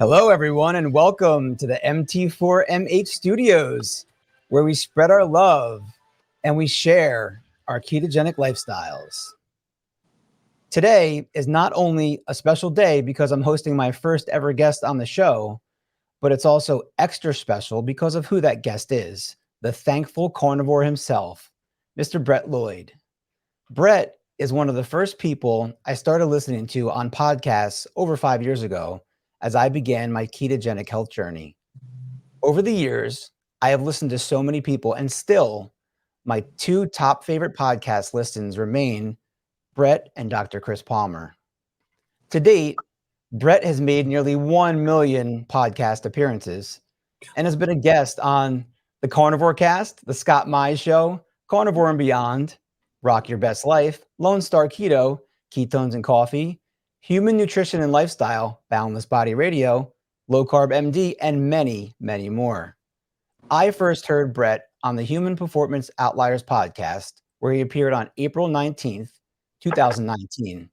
Hello, everyone, and welcome to the MT4MH Studios, where we spread our love and we share our ketogenic lifestyles. Today is not only a special day because I'm hosting my first ever guest on the show, but it's also extra special because of who that guest is, the Thankful Carnivore himself, Mr. Brett Lloyd. Brett is one of the first people I started listening to on podcasts over 5 years ago as I began my ketogenic health journey. Over the years, I have listened to so many people, and still my two top favorite podcast listens remain Brett and Dr. Chris Palmer. To date, Brett has made nearly 1 million podcast appearances and has been a guest on the Carnivore Cast, the Scott Mize Show, Carnivore and Beyond, Rock Your Best Life, Lone Star Keto, Ketones and Coffee, Human Nutrition and Lifestyle, Boundless Body Radio, Low Carb MD, and many, many more. I first heard Brett on the Human Performance Outliers podcast, where he appeared on April 19th, 2019.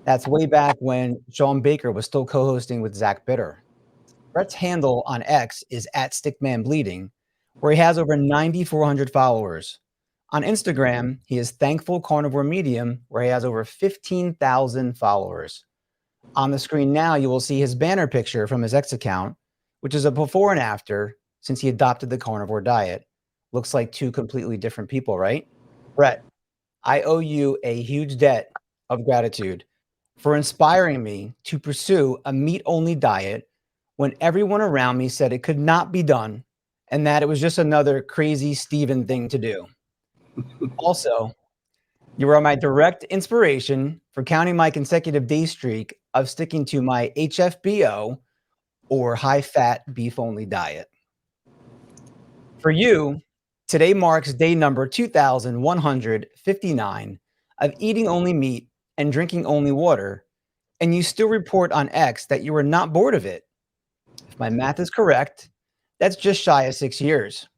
That's way back when Sean Baker was still co-hosting with Zach Bitter. Brett's handle on X is @StickmanBleeding, where he has over 9,400 followers. On Instagram, he is Thankful Carnivore Medium, where he has over 15,000 followers. On the screen now, you will see his banner picture from his X account, which is a before and after since he adopted the carnivore diet. Looks like two completely different people, right? Brett, I owe you a huge debt of gratitude for inspiring me to pursue a meat-only diet when everyone around me said it could not be done and that it was just another crazy Steven thing to do. Also, you are my direct inspiration for counting my consecutive day streak of sticking to my HFBO or high-fat beef-only diet. For you, today marks day number 2,159 of eating only meat and drinking only water, and you still report on X that you were not bored of it. If my math is correct, that's just shy of 6 years.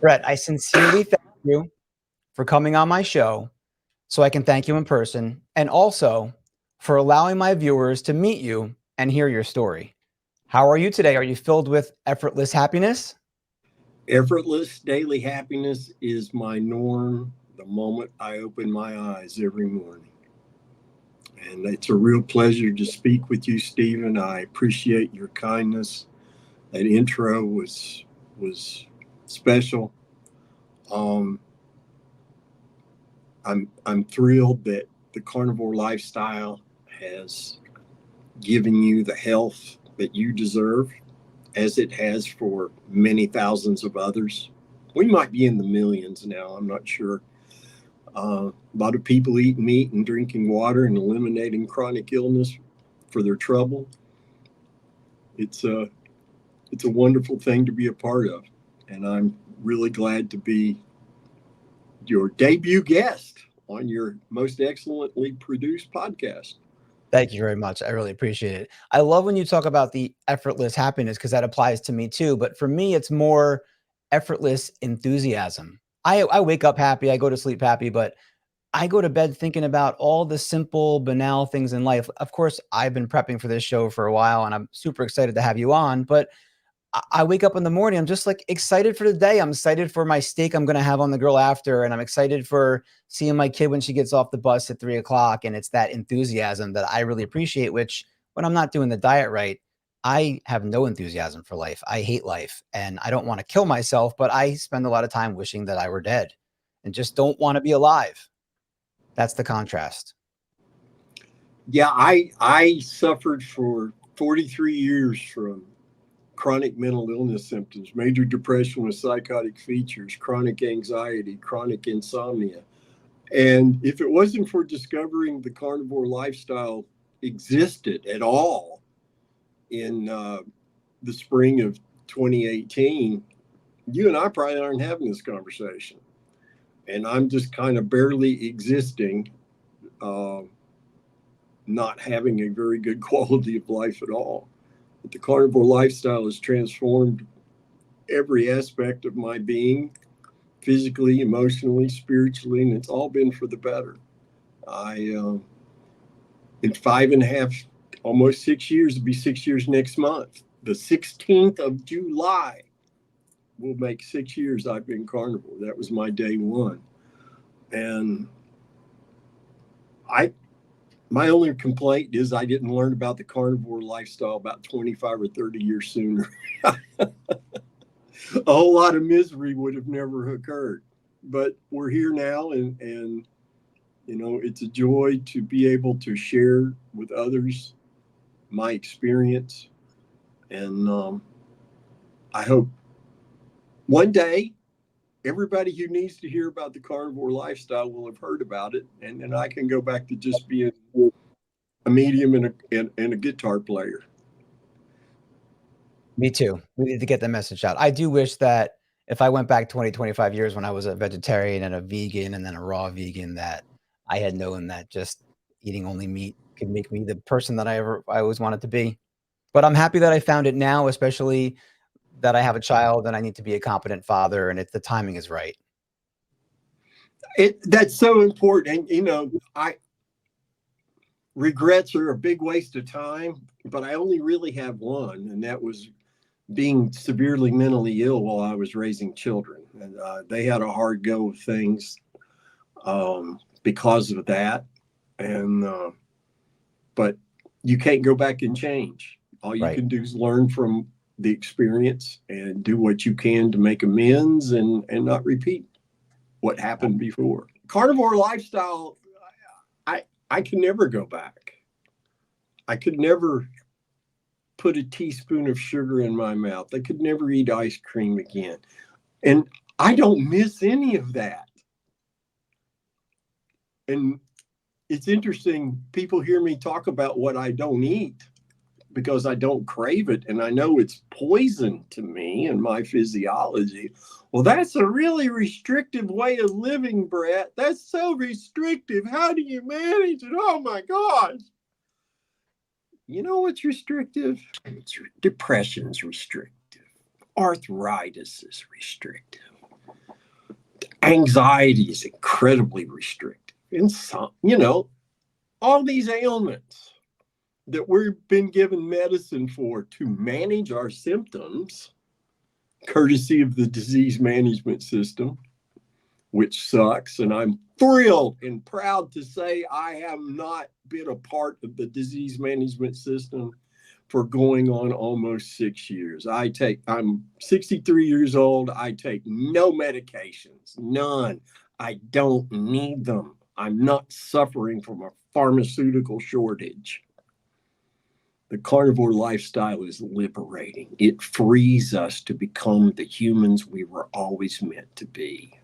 Brett, I sincerely thank you for coming on my show so I can thank you in person, and also for allowing my viewers to meet you and hear your story. How are you today? Are you filled with effortless happiness? Effortless daily happiness is my norm the moment I open my eyes every morning. And it's a real pleasure to speak with you, Stephen. I appreciate your kindness. That intro was special. I'm thrilled that the carnivore lifestyle has given you the health that you deserve, as it has for many thousands of others. We might be in the millions now, I'm not sure. A lot of people eat meat and drinking water and eliminating chronic illness for their trouble. It's a wonderful thing to be a part of, and I'm really glad to be your debut guest on your most excellently produced podcast. Thank you very much. I really appreciate it. I love when you talk about the effortless happiness because that applies to me too. But for me, it's more effortless enthusiasm. I wake up happy, I go to sleep happy, but I go to bed thinking about all the simple, banal things in life. Of course, I've been prepping for this show for a while and I'm super excited to have you on, but I wake up in the morning, I'm just like excited for the day. I'm excited for my steak I'm going to have on the grill after. And I'm excited for seeing my kid when she gets off the bus at 3 o'clock. And it's that enthusiasm that I really appreciate, which when I'm not doing the diet right, I have no enthusiasm for life. I hate life and I don't want to kill myself, but I spend a lot of time wishing that I were dead and just don't want to be alive. That's the contrast. Yeah, I suffered for 43 years from chronic mental illness symptoms, major depression with psychotic features, chronic anxiety, chronic insomnia. And if it wasn't for discovering the carnivore lifestyle existed at all in the spring of 2018, you and I probably aren't having this conversation. And I'm just kind of barely existing, not having a very good quality of life at all. But the carnivore lifestyle has transformed every aspect of my being, physically, emotionally, spiritually, and it's all been for the better. In 5.5 almost 6 years. It'll be 6 years next month. The 16th of July will make 6 years I've been carnivore. That was my day one. And my only complaint is I didn't learn about the carnivore lifestyle about 25 or 30 years sooner. A whole lot of misery would have never occurred. But we're here now, and you know, it's a joy to be able to share with others my experience. And I hope one day everybody who needs to hear about the carnivore lifestyle will have heard about it. And then I can go back to just being a medium and a guitar player. Me too. We need to get the message out. I do wish that if I went back 20, 25 years when I was a vegetarian and a vegan and then a raw vegan, that I had known that just eating only meat could make me the person that I always wanted to be. But I'm happy that I found it now, especially that I have a child and I need to be a competent father, and the timing is right. That's so important. And, you know, regrets are a big waste of time, but I only really have one, and that was being severely mentally ill while I was raising children. And they had a hard go of things because of that. And but you can't go back and change. All you can do is learn from the experience and do what you can to make amends and not repeat what happened before. Carnivore lifestyle, I can never go back. I could never put a teaspoon of sugar in my mouth. I could never eat ice cream again. And I don't miss any of that. And it's interesting, people hear me talk about what I don't eat because I don't crave it, and I know it's poison to me and my physiology. Well, that's a really restrictive way of living, Brett. That's so restrictive. How do you manage it? Oh my gosh. You know what's restrictive? Depression's restrictive. Arthritis is restrictive. Anxiety is incredibly restrictive. And some, you know, all these ailments that we've been given medicine for to manage our symptoms, courtesy of the disease management system, which sucks. And I'm thrilled and proud to say I have not been a part of the disease management system for going on almost 6 years. I'm 63 years old. I take no medications, none. I don't need them. I'm not suffering from a pharmaceutical shortage. The carnivore lifestyle is liberating. It frees us to become the humans we were always meant to be.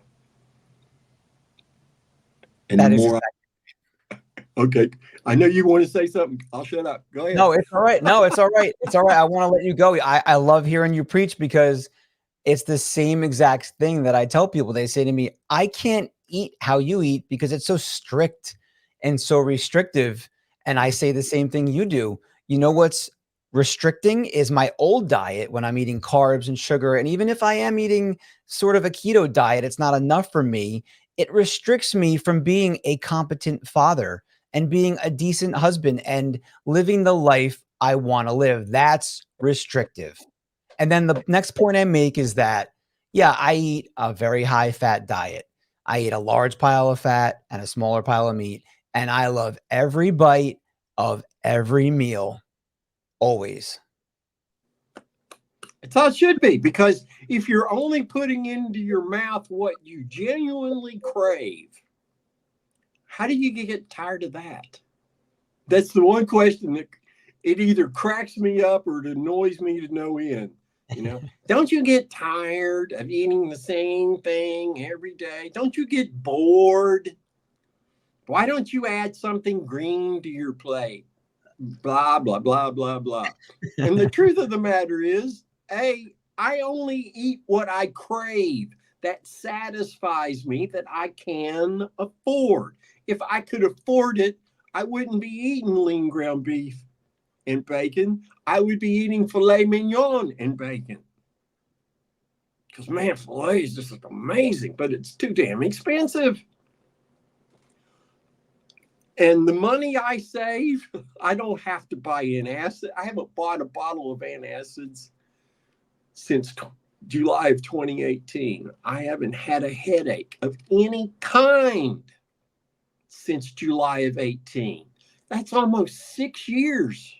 And the more okay, I know you want to say something. I'll shut up. Go ahead. No, it's all right. No, it's all right. It's all right. I want to let you go. I love hearing you preach because it's the same exact thing that I tell people. They say to me, I can't eat how you eat because it's so strict and so restrictive. And I say the same thing you do. You know what's restricting is my old diet when I'm eating carbs and sugar. And even if I am eating sort of a keto diet, it's not enough for me. It restricts me from being a competent father and being a decent husband and living the life I want to live. That's restrictive. And then the next point I make is that, yeah, I eat a very high fat diet. I eat a large pile of fat and a smaller pile of meat. And I love every bite of every meal, always. That's how it should be, because if you're only putting into your mouth what you genuinely crave, how do you get tired of that? That's the one question that it either cracks me up or it annoys me to no end. You know, don't you get tired of eating the same thing every day? Don't you get bored? Why don't you add something green to your plate? Blah, blah, blah, blah, blah. And the truth of the matter is, I only eat what I crave that satisfies me, that I can afford. If I could afford it, I wouldn't be eating lean ground beef and bacon. I would be eating filet mignon and bacon. Because, man, filet is just amazing, but it's too damn expensive. And the money I save, I don't have to buy antacid. I haven't bought a bottle of antacids since July of 2018. I haven't had a headache of any kind since July of 18. That's almost 6 years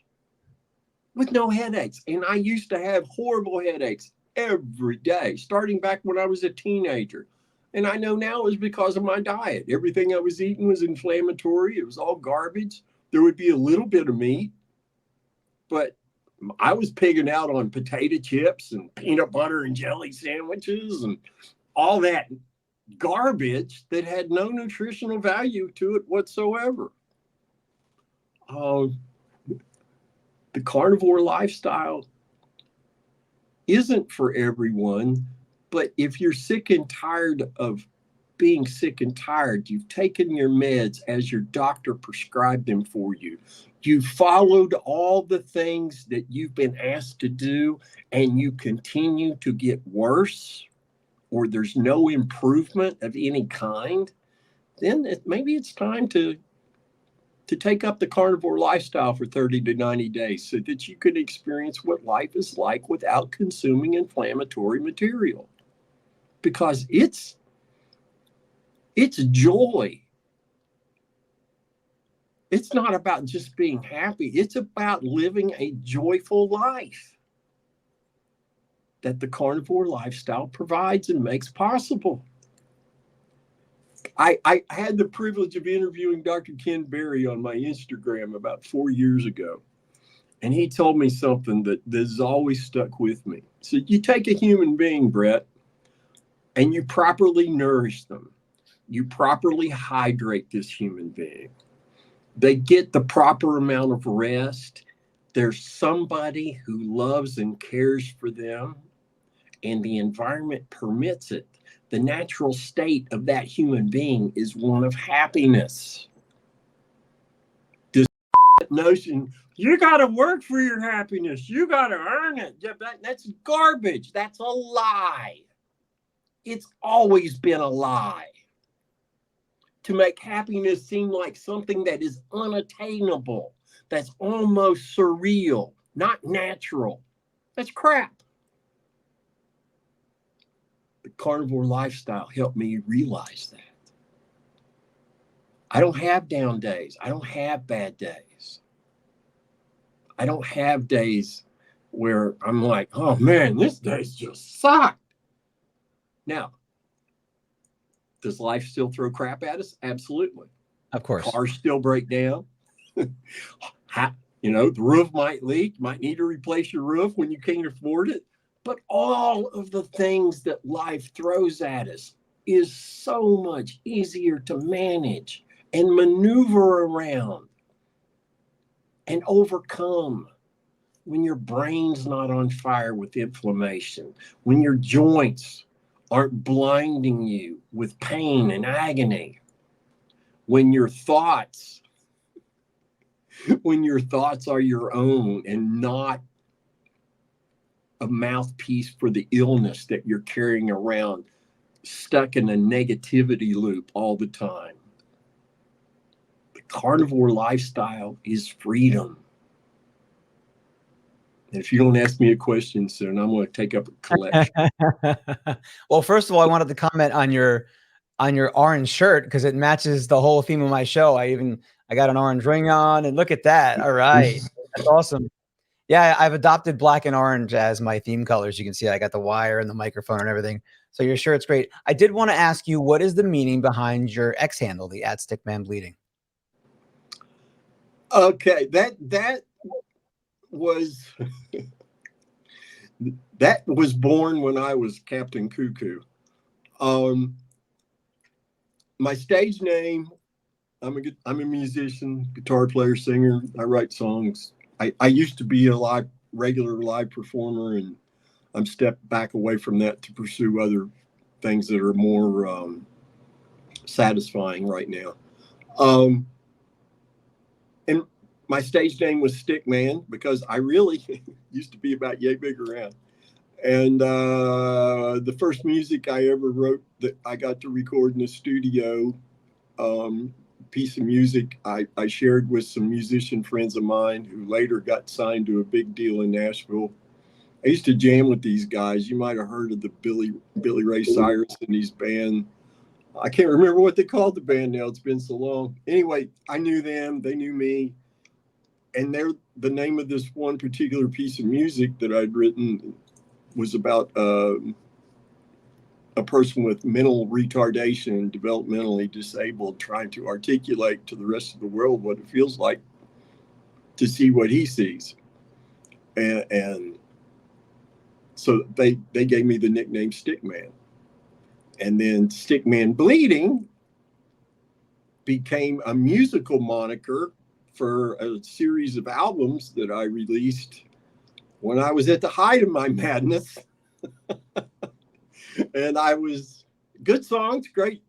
with no headaches. And I used to have horrible headaches every day, starting back when I was a teenager. And I know now it's because of my diet. Everything I was eating was inflammatory. It was all garbage. There would be a little bit of meat, but I was pigging out on potato chips and peanut butter and jelly sandwiches and all that garbage that had no nutritional value to it whatsoever. The carnivore lifestyle isn't for everyone, but if you're sick and tired of being sick and tired, you've taken your meds as your doctor prescribed them for you, you've followed all the things that you've been asked to do, and you continue to get worse, or there's no improvement of any kind, then maybe it's time to take up the carnivore lifestyle for 30 to 90 days so that you can experience what life is like without consuming inflammatory material. Because it's joy. It's not about just being happy. It's about living a joyful life that the carnivore lifestyle provides and makes possible. I had the privilege of interviewing Dr. Ken Berry on my Instagram about 4 years ago. And he told me something that has always stuck with me. So you take a human being, Brett, and you properly nourish them. You properly hydrate this human being. They get the proper amount of rest. There's somebody who loves and cares for them, and the environment permits it. The natural state of that human being is one of happiness. This notion, you got to work for your happiness, you got to earn it, that's garbage. That's a lie. It's always been a lie. To make happiness seem like something that is unattainable, that's almost surreal, not natural. That's crap. The carnivore lifestyle helped me realize that. I don't have down days. I don't have bad days. I don't have days where I'm like, oh man, this day's just sucked. Now, does life still throw crap at us? Absolutely. Of course. Cars still break down. The roof might leak, might need to replace your roof when you can't afford it. But all of the things that life throws at us is so much easier to manage and maneuver around and overcome when your brain's not on fire with inflammation, when your joints aren't blinding you with pain and agony, when your thoughts are your own and not a mouthpiece for the illness that you're carrying around, stuck in a negativity loop all the time. The carnivore lifestyle is freedom. And if you don't ask me a question soon, I'm going to take up a collection. Well, first of all, I wanted to comment on your orange shirt because it matches the whole theme of my show. I got an orange ring on, and look at that. All right. That's awesome. Yeah, I've adopted black and orange as my theme colors. You can see I got the wire and the microphone and everything. So your shirt's great. I did want to ask you, what is the meaning behind your X handle, the @StickmanBleeding? Okay, that was that was born when I was Captain Cuckoo. My stage name, I'm a musician, guitar player, singer. I write songs. I used to be a regular live performer, and I'm stepped back away from that to pursue other things that are more satisfying right now. And my stage name was Stickman because I really used to be about yay big around. And the first music I ever wrote that I got to record in the studio piece of music I shared with some musician friends of mine who later got signed to a big deal in Nashville. I used to jam with these guys. You might have heard of the Billy Ray Cyrus and his band. I can't remember what they called the band now. It's been so long. Anyway, I knew them. They knew me. And the name of this one particular piece of music that I'd written was about a person with mental retardation, developmentally disabled, trying to articulate to the rest of the world what it feels like to see what he sees. And so they gave me the nickname Stickman. And then Stickman Bleeding became a musical moniker for a series of albums that I released when I was at the height of my madness. And I was good songs, great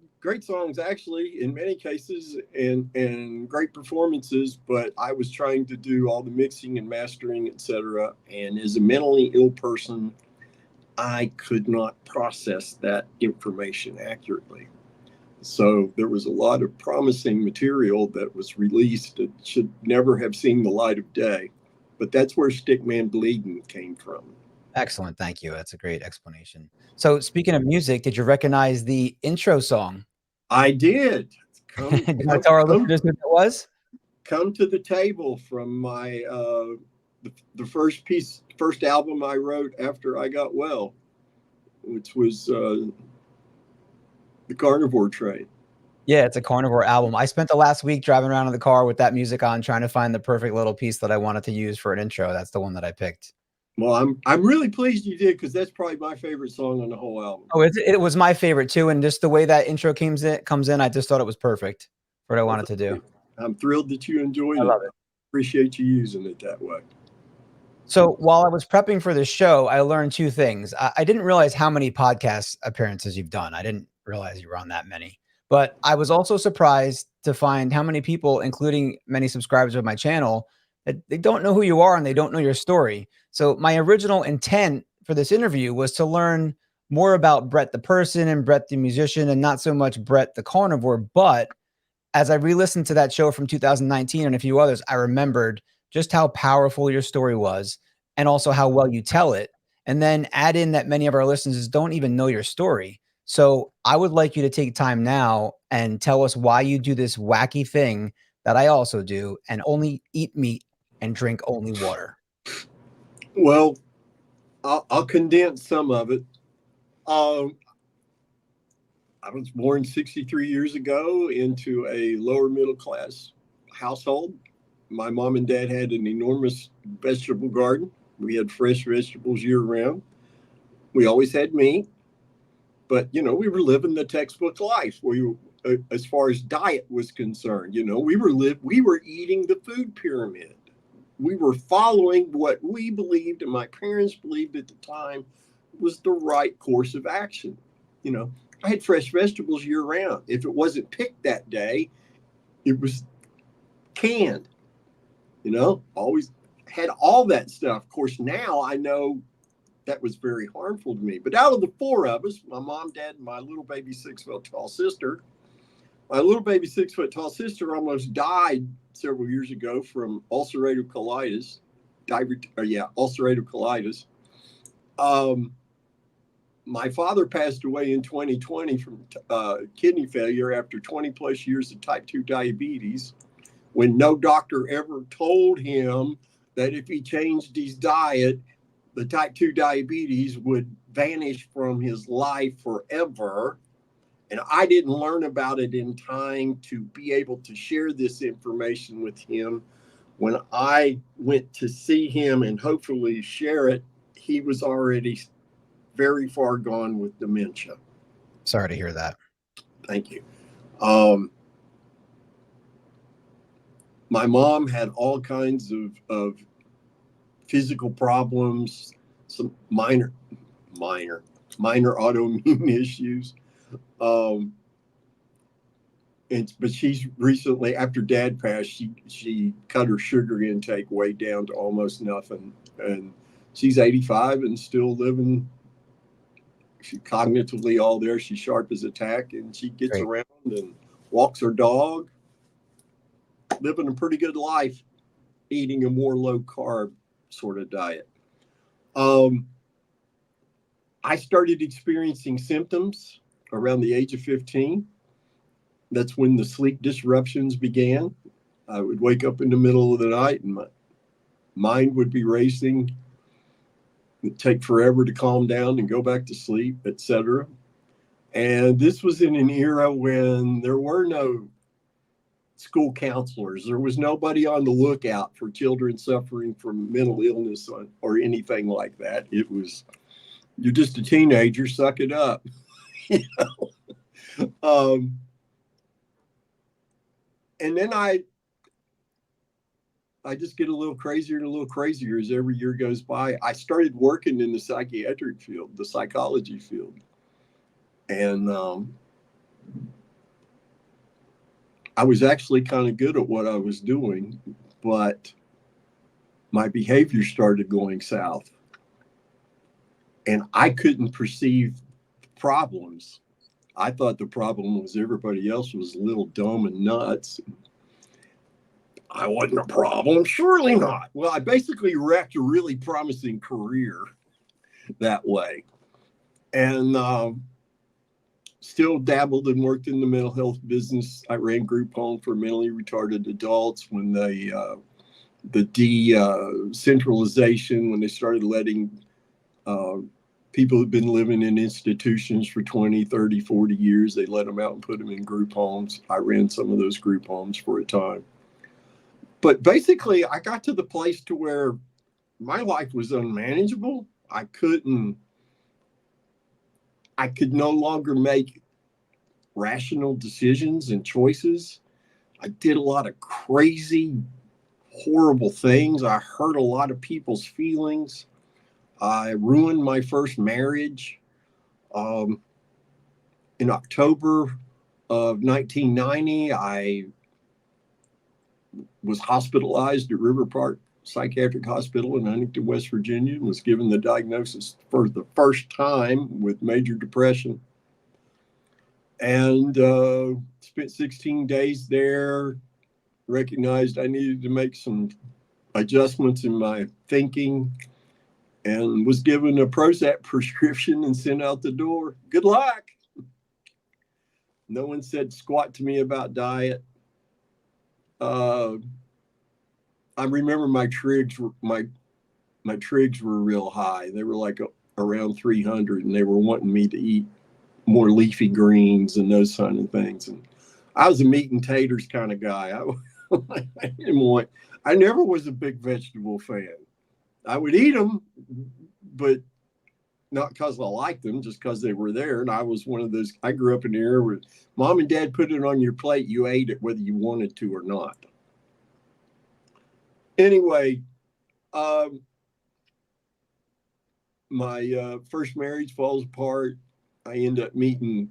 songs, actually, in many cases, and great performances. But I was trying to do all the mixing and mastering, etc. And as a mentally ill person, I could not process that information accurately. So there was a lot of promising material that was released that should never have seen the light of day. But that's where Stickman Bleeding came from. Excellent. Thank you. That's a great explanation. So speaking of music, did you recognize the intro song? I did. Do you want to tell our listeners what that was? Come to the Table from my the first album I wrote after I got well, which was the Carnivore Train. Yeah, it's a Carnivore album. I spent the last week driving around in the car with that music on, trying to find the perfect little piece that I wanted to use for an intro. That's the one that I picked. Well, I'm really pleased you did, because that's probably my favorite song on the whole album. Oh, it was my favorite too, and just the way that intro comes in, I just thought it was perfect for what I wanted to do. I'm thrilled that you enjoyed it. I love it. Appreciate you using it that way. So while I was prepping for this show, I learned two things. I didn't realize how many podcast appearances you've done. I didn't realize you were on that many. But I was also surprised to find how many people, including many subscribers of my channel, that they don't know who you are and they don't know your story. So my original intent for this interview was to learn more about Brett the person and Brett the musician, and not so much Brett the carnivore. But as I re-listened to that show from 2019 and a few others, I remembered just how powerful your story was, and also how well you tell it. And then add in that many of our listeners don't even know your story. So I would like you to take time now and tell us why you do this wacky thing that I also do, and only eat meat and drink only water. Well, I'll condense some of it. I was born 63 years ago into a lower middle class household. My mom and dad had an enormous vegetable garden. We had fresh vegetables year round. We always had meat, but we were living the textbook life. As far as diet was concerned, we were eating the food pyramid. We were following what we believed, and my parents believed at the time, was the right course of action. I had fresh vegetables year round. If it wasn't picked that day, it was canned. Always had all that stuff. Of course, now I know that was very harmful to me. But out of the four of us, my mom, dad, and my little baby 6 foot tall sister, my little baby 6 foot tall sister almost died several years ago from ulcerative colitis. Ulcerative colitis. My father passed away in 2020 from kidney failure after 20 plus years of type 2 diabetes, when no doctor ever told him that if he changed his diet, the type 2 diabetes would vanish from his life forever. And I didn't learn about it in time to be able to share this information with him. When I went to see him and hopefully share it, he was already very far gone with dementia. Sorry to hear that. Thank you. My mom had all kinds of physical problems, some minor autoimmune issues. But she's recently, after Dad passed, she cut her sugar intake way down to almost nothing, and she's 85 and still living. She's cognitively all there. She's sharp as a tack, and she gets Great. around and walks her dog. living a pretty good life, eating a more low carb sort of diet. I started experiencing symptoms around the age of 15. That's when the sleep disruptions began. I would wake up in the middle of the night and my mind would be racing. It'd take forever to calm down and go back to sleep, etc. And this was in an era when there were no school counselors. There was nobody on the lookout for children suffering from mental illness or anything like that. It was, you're just a teenager, suck it up. You know? And then I just get a little crazier and a little crazier as every year goes by. I started working in the psychiatric field, the psychology field. And I was actually kind of good at what I was doing, but my behavior started going south. And I couldn't perceive problems. I thought the problem was everybody else was a little dumb and nuts. I wasn't a problem. Surely not. Well, I basically wrecked a really promising career that way. And still dabbled and worked in the mental health business. I ran group home for mentally retarded adults when the decentralization, when they started letting people who've been living in institutions for 20, 30, 40 years, they let them out and put them in group homes. I ran some of those group homes for a time. But basically, I got to the place to where my life was unmanageable. I could no longer make rational decisions and choices. I did a lot of crazy, horrible things. I hurt a lot of people's feelings. I ruined my first marriage. In October of 1990, I was hospitalized at River Park Psychiatric Hospital in Huntington, West Virginia, and was given the diagnosis for the first time with major depression. And spent 16 days there, recognized I needed to make some adjustments in my thinking, and was given a Prozac prescription and sent out the door. Good luck. No one said squat to me about diet. I remember my trigs were real high. They were like around 300, and they were wanting me to eat more leafy greens and those kind of things. And I was a meat and taters kind of guy. I never was a big vegetable fan. I would eat them, but not because I liked them, just because they were there. And I was one of those, I grew up in the era where mom and dad put it on your plate, you ate it whether you wanted to or not. Anyway, my first marriage falls apart. I end up meeting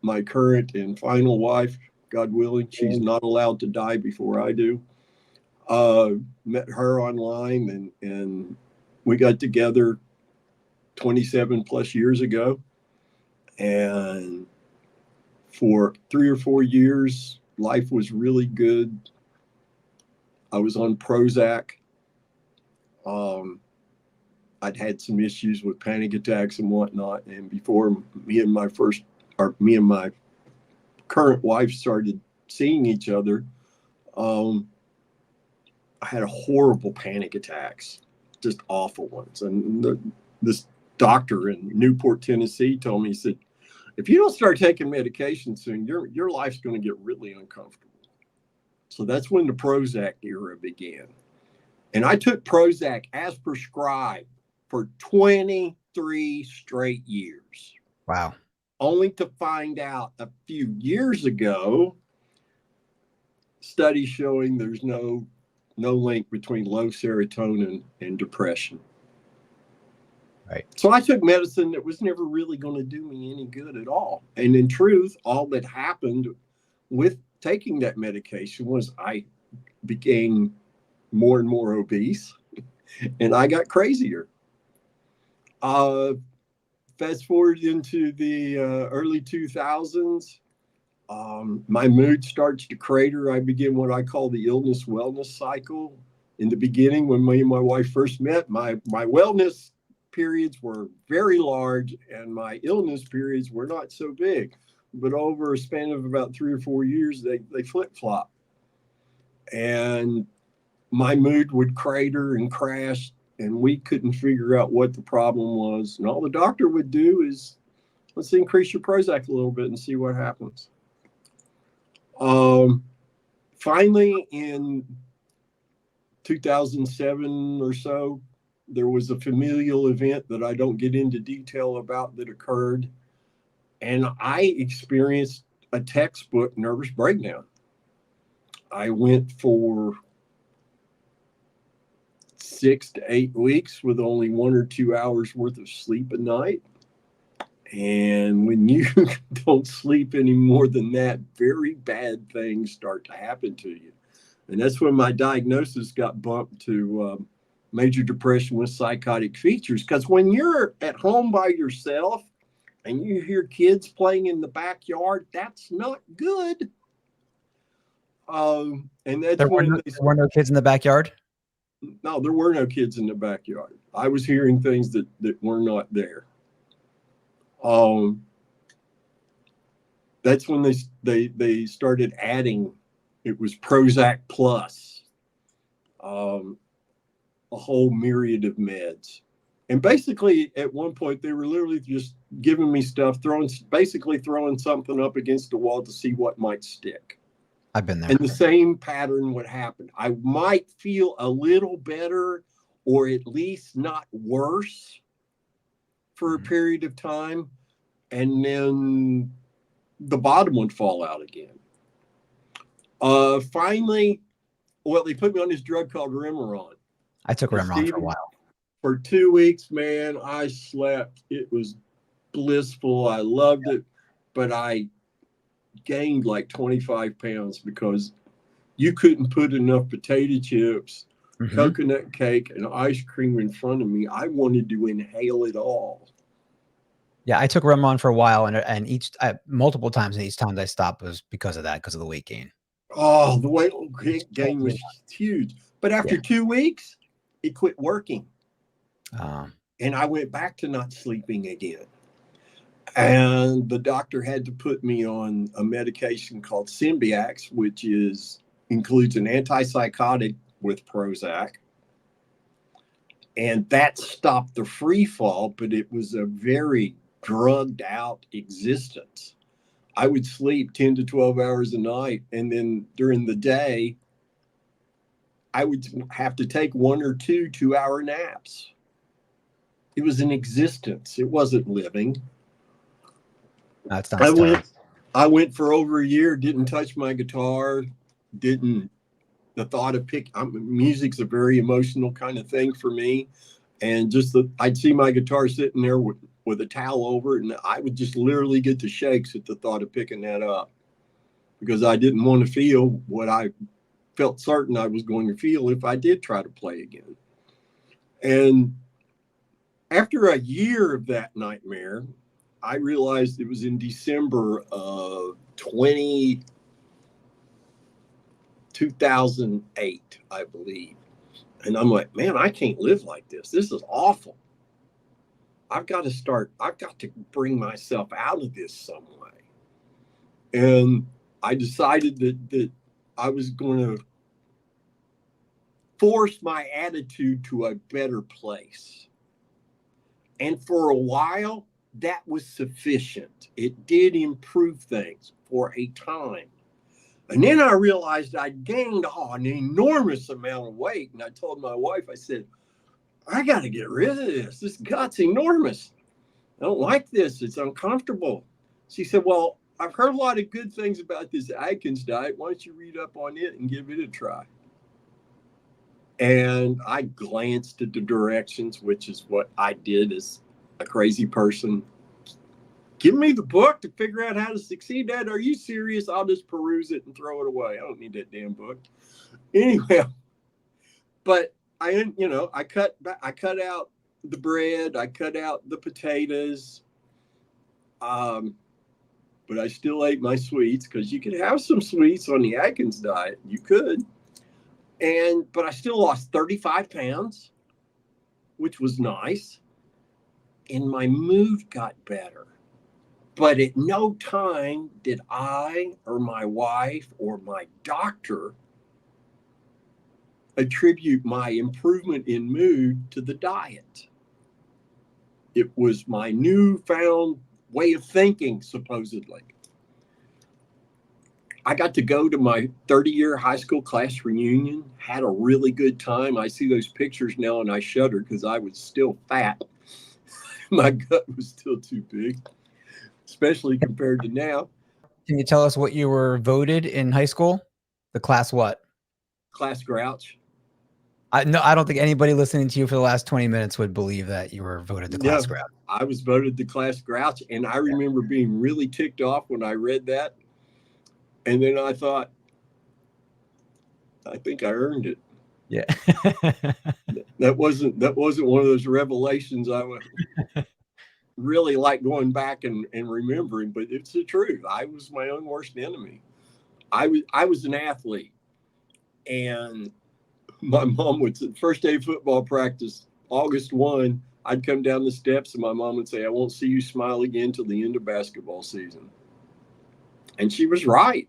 my current and final wife, God willing. She's not allowed to die before I do. Met her online, and we got together 27 plus years ago. And for 3 or 4 years, life was really good. I was on Prozac. I'd had some issues with panic attacks and whatnot. And before me and my current wife started seeing each other, I had horrible panic attacks, just awful ones. And this doctor in Newport, Tennessee told me, he said, if you don't start taking medication soon, your life's going to get really uncomfortable. So that's when the Prozac era began. And I took Prozac as prescribed for 23 straight years. Wow. Only to find out a few years ago, studies showing there's no link between low serotonin and depression. Right. So I took medicine that was never really going to do me any good at all. And in truth, all that happened with taking that medication was I became more and more obese, and I got crazier. Fast forward into the early 2000s, My mood starts to crater. I begin what I call the illness wellness cycle. In the beginning, when me and my wife first met, my wellness periods were very large and my illness periods were not so big. But over a span of about 3 or 4 years, they flip-flop. And my mood would crater and crash, and we couldn't figure out what the problem was. And all the doctor would do is, let's increase your Prozac a little bit and see what happens. Finally, in 2007 or so, there was a familial event that I don't get into detail about that occurred. And I experienced a textbook nervous breakdown. I went for 6 to 8 weeks with only 1 or 2 hours worth of sleep a night. And when you don't sleep any more than that, very bad things start to happen to you. And that's when my diagnosis got bumped to major depression with psychotic features. Because when you're at home by yourself and you hear kids playing in the backyard, that's not good. And that's There were no kids in the backyard? No, there were no kids in the backyard. I was hearing things that were not there. That's when they started adding, it was Prozac plus, a whole myriad of meds. And basically at one point they were literally just giving me stuff, throwing something up against the wall to see what might stick. I've been there. And the same pattern would happen. I might feel a little better or at least not worse for a period of time. And then the bottom would fall out again. Finally, they put me on this drug called Remeron. I took Remeron for a while. For 2 weeks, man, I slept. It was blissful. I loved it. But I gained like 25 pounds because you couldn't put enough potato chips, coconut cake, and ice cream in front of me. I wanted to inhale it all. Yeah, I took Remeron for a while, and multiple times, and each time I stopped was because of that, because of the weight gain. Oh, the weight gain was huge. But after 2 weeks, it quit working. And I went back to not sleeping again. And the doctor had to put me on a medication called Symbyax, which includes an antipsychotic with Prozac. And that stopped the free fall, but it was a very drugged out existence. I would sleep 10 to 12 hours a night. And then during the day, I would have to take 1 or 2 2-hour naps. It was an existence. It wasn't living. That's not I went for over a year, didn't touch my guitar, the thought of music's a very emotional kind of thing for me. And I'd see my guitar sitting there with a towel over it, and I would just literally get the shakes at the thought of picking that up because I didn't want to feel what I felt certain I was going to feel if I did try to play again. And after a year of that nightmare, I realized it was in December of 2008, I believe. And I'm like, man, I can't live like this. This is awful. I've got to bring myself out of this some way. And I decided that I was going to force my attitude to a better place. And for a while, that was sufficient. It did improve things for a time. And then I realized I'd gained an enormous amount of weight. And I told my wife, I said, I got to get rid of this. This gut's enormous. I don't like this. It's uncomfortable. She said, well, I've heard a lot of good things about this Atkins diet. Why don't you read up on it and give it a try? And I glanced at the directions, which is what I did as a crazy person. Give me the book to figure out how to succeed. Dad, are you serious? I'll just peruse it and throw it away. I don't need that damn book. Anyway, but I cut out the bread. I cut out the potatoes. but I still ate my sweets because you could have some sweets on the Atkins diet. You could. But I still lost 35 pounds, which was nice. And my mood got better. But at no time did I or my wife or my doctor attribute my improvement in mood to the diet. It was my newfound way of thinking, supposedly. I got to go to my 30-year high school class reunion, had a really good time. I see those pictures now and I shudder because I was still fat. My gut was still too big, especially compared to now. Can you tell us what you were voted in high school? The class what? Class grouch. No, I don't think anybody listening to you for the last 20 minutes would believe that you were voted the class grouch. I was voted the class grouch, and I remember being really ticked off when I read that. And then I thought, I think I earned it. Yeah. that wasn't one of those revelations I would really like going back and remembering, but it's the truth. I was my own worst enemy. I was an athlete, and my mom would, first day of football practice, August 1, I'd come down the steps and my mom would say, I won't see you smile again till the end of basketball season. And she was right,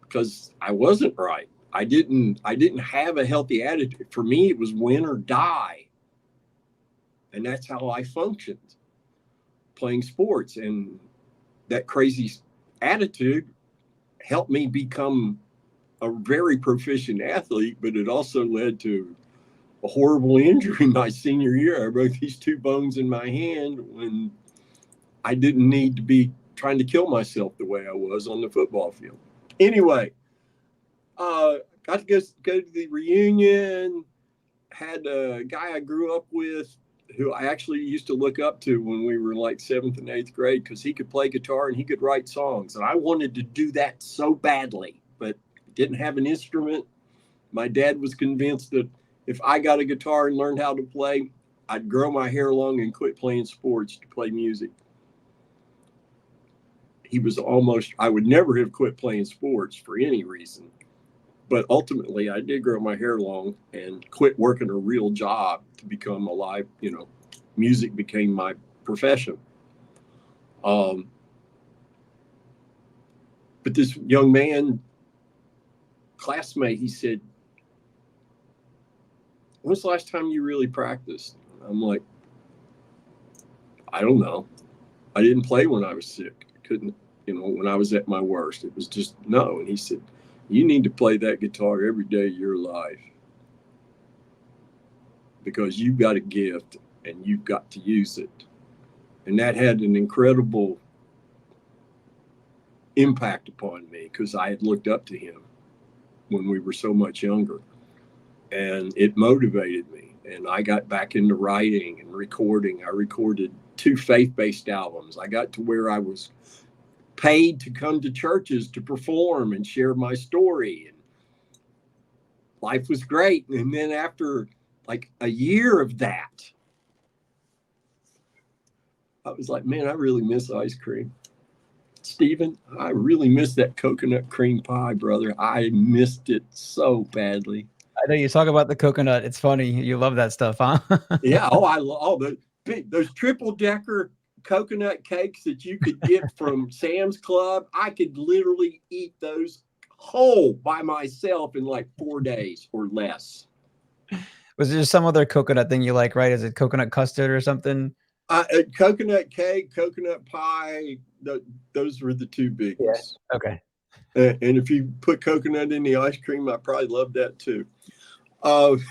because I wasn't right. I didn't have a healthy attitude. For me, it was win or die. And that's how I functioned playing sports. And that crazy attitude helped me become a very proficient athlete, but it also led to a horrible injury my senior year. I broke these two bones in my hand when I didn't need to be trying to kill myself the way I was on the football field. Anyway, got to go to the reunion, had a guy I grew up with who I actually used to look up to when we were like 7th and 8th grade, because he could play guitar and he could write songs. And I wanted to do that so badly, but didn't have an instrument. My dad was convinced that if I got a guitar and learned how to play, I'd grow my hair long and quit playing sports to play music. I would never have quit playing sports for any reason. But ultimately, I did grow my hair long and quit working a real job to become a live, music became my profession. But this young man, classmate, he said, when's the last time you really practiced? I'm like, I don't know. I didn't play when I was sick. I couldn't, when I was at my worst. It was just no. And he said, you need to play that guitar every day of your life, because you've got a gift and you've got to use it. And that had an incredible impact upon me, because I had looked up to him when we were so much younger. And it motivated me. And I got back into writing and recording. I recorded 2 faith-based albums. I got to where I was paid to come to churches to perform and share my story. And life was great. And then after like a year of that, I was like, man, I really miss ice cream. Stephen, I really miss that coconut cream pie, brother. I missed it so badly. I know you talk about the coconut. It's funny. You love that stuff, huh? Yeah. Oh, I love those triple-decker coconut cakes that you could get from Sam's Club. I could literally eat those whole by myself in like 4 days or less. Was there some other coconut thing you like, right? Is it coconut custard or something? Coconut cake, coconut pie, those were the 2 biggies. Yeah. Okay. And if you put coconut in the ice cream, I probably love that too. And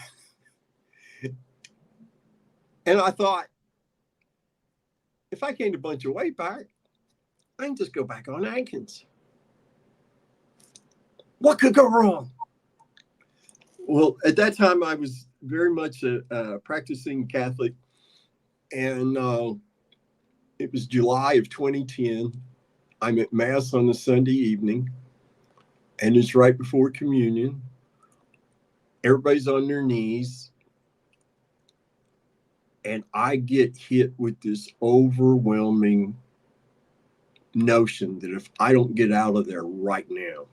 I thought, if I gained a bunch of weight back, I can just go back on Atkins. What could go wrong? Well, at that time, I was very much a practicing Catholic. And it was July of 2010. I'm at Mass on a Sunday evening. And it's right before communion. Everybody's on their knees. And I get hit with this overwhelming notion that if I don't get out of there right now,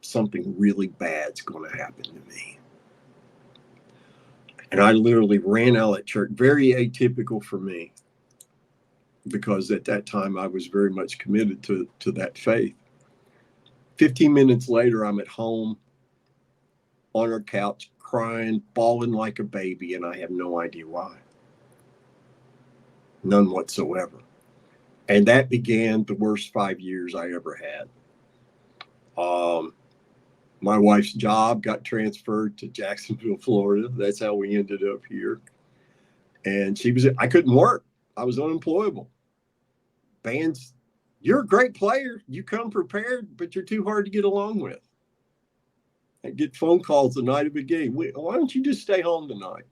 something really bad's going to happen to me. And I literally ran out of church, very atypical for me, because at that time I was very much committed to that faith. 15 minutes later, I'm at home on our couch, crying, bawling like a baby, and I have no idea why. None whatsoever. And that began the worst 5 years I ever had. My wife's job got transferred to Jacksonville, Florida. That's how we ended up here. And I couldn't work. I was unemployable. Bands, you're a great player. You come prepared, but you're too hard to get along with. I get phone calls the night of a game. Why don't you just stay home tonight?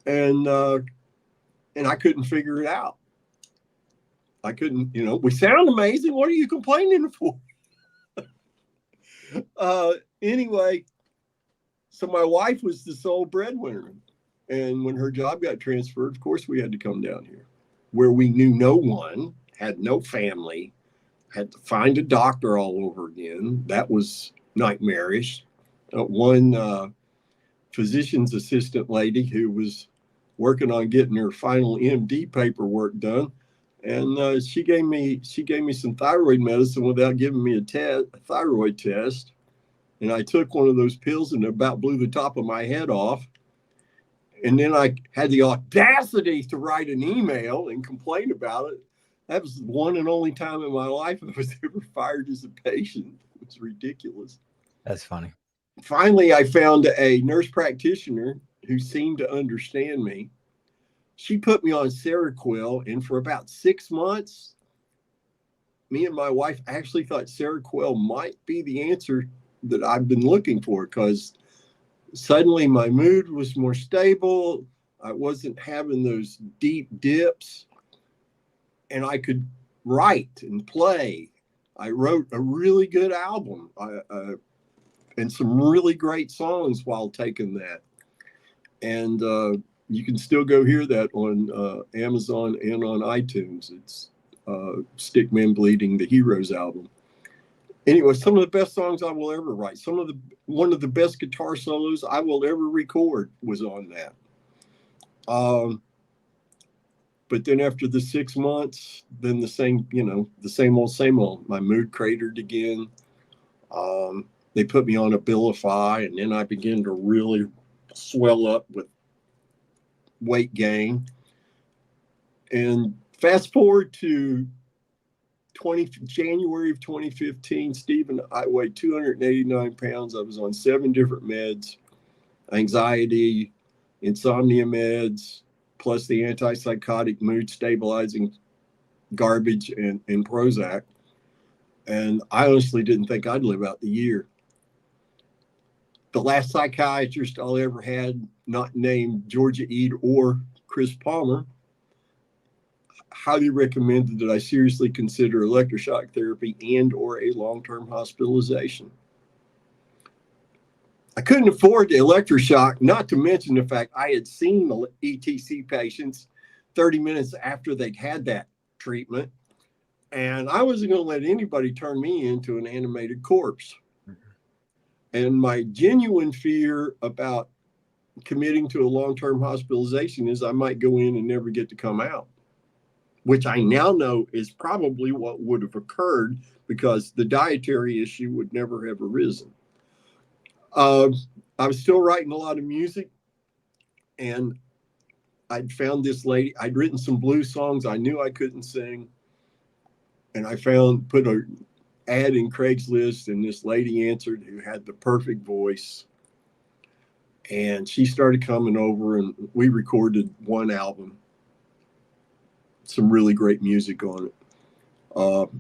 And I couldn't figure it out. I couldn't, we sound amazing. What are you complaining for? Anyway, so my wife was the sole breadwinner. And when her job got transferred, of course, we had to come down here where we knew no one, had no family, had to find a doctor all over again. That was nightmarish. One physician's assistant lady who was working on getting her final MD paperwork done, and she gave me some thyroid medicine without giving me a thyroid test. And I took one of those pills and it about blew the top of my head off. And then I had the audacity to write an email and complain about it. That was the one and only time in my life I was ever fired as a patient. It was ridiculous. That's funny. Finally, I found a nurse practitioner who seemed to understand me. She put me on Seroquel, and for about 6 months, me and my wife actually thought Seroquel might be the answer that I've been looking for, because suddenly my mood was more stable. I wasn't having those deep dips, and I could write and play. I wrote a really good album and some really great songs while taking that. And you can still go hear that on Amazon and on iTunes. It's Stickman Bleeding, the Heroes album. Anyway, some of the best songs I will ever write. One of the best guitar solos I will ever record was on that. But then after the 6 months, then the same old. My mood cratered again. They put me on Abilify, and then I began to really swell up with weight gain. And fast forward to January of 2015, Steve and I weighed 289 pounds. I was on 7 different meds, anxiety, insomnia meds, plus the antipsychotic, mood stabilizing garbage and Prozac. And I honestly didn't think I'd live out the year. The last psychiatrist I ever had, not named Georgia Eade or Chris Palmer, highly recommended that I seriously consider electroshock therapy and or a long-term hospitalization. I couldn't afford the electroshock, not to mention the fact I had seen the ETC patients 30 minutes after they'd had that treatment, and I wasn't going to let anybody turn me into an animated corpse. And my genuine fear about committing to a long-term hospitalization is I might go in and never get to come out, which I now know is probably what would have occurred, because the dietary issue would never have arisen. I was still writing a lot of music, and I'd found this lady. I'd written some blues songs I knew I couldn't sing, and I put an ad in Craigslist, and this lady answered who had the perfect voice. And she started coming over, and we recorded one album, some really great music on it.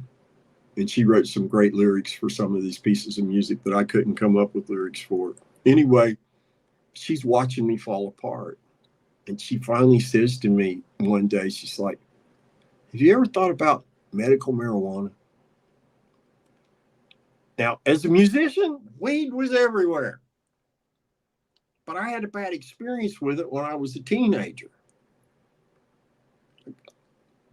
And she wrote some great lyrics for some of these pieces of music that I couldn't come up with lyrics for. Anyway, she's watching me fall apart. And she finally says to me one day, she's like, "Have you ever thought about medical marijuana?" Now, as a musician, weed was everywhere. But I had a bad experience with it when I was a teenager.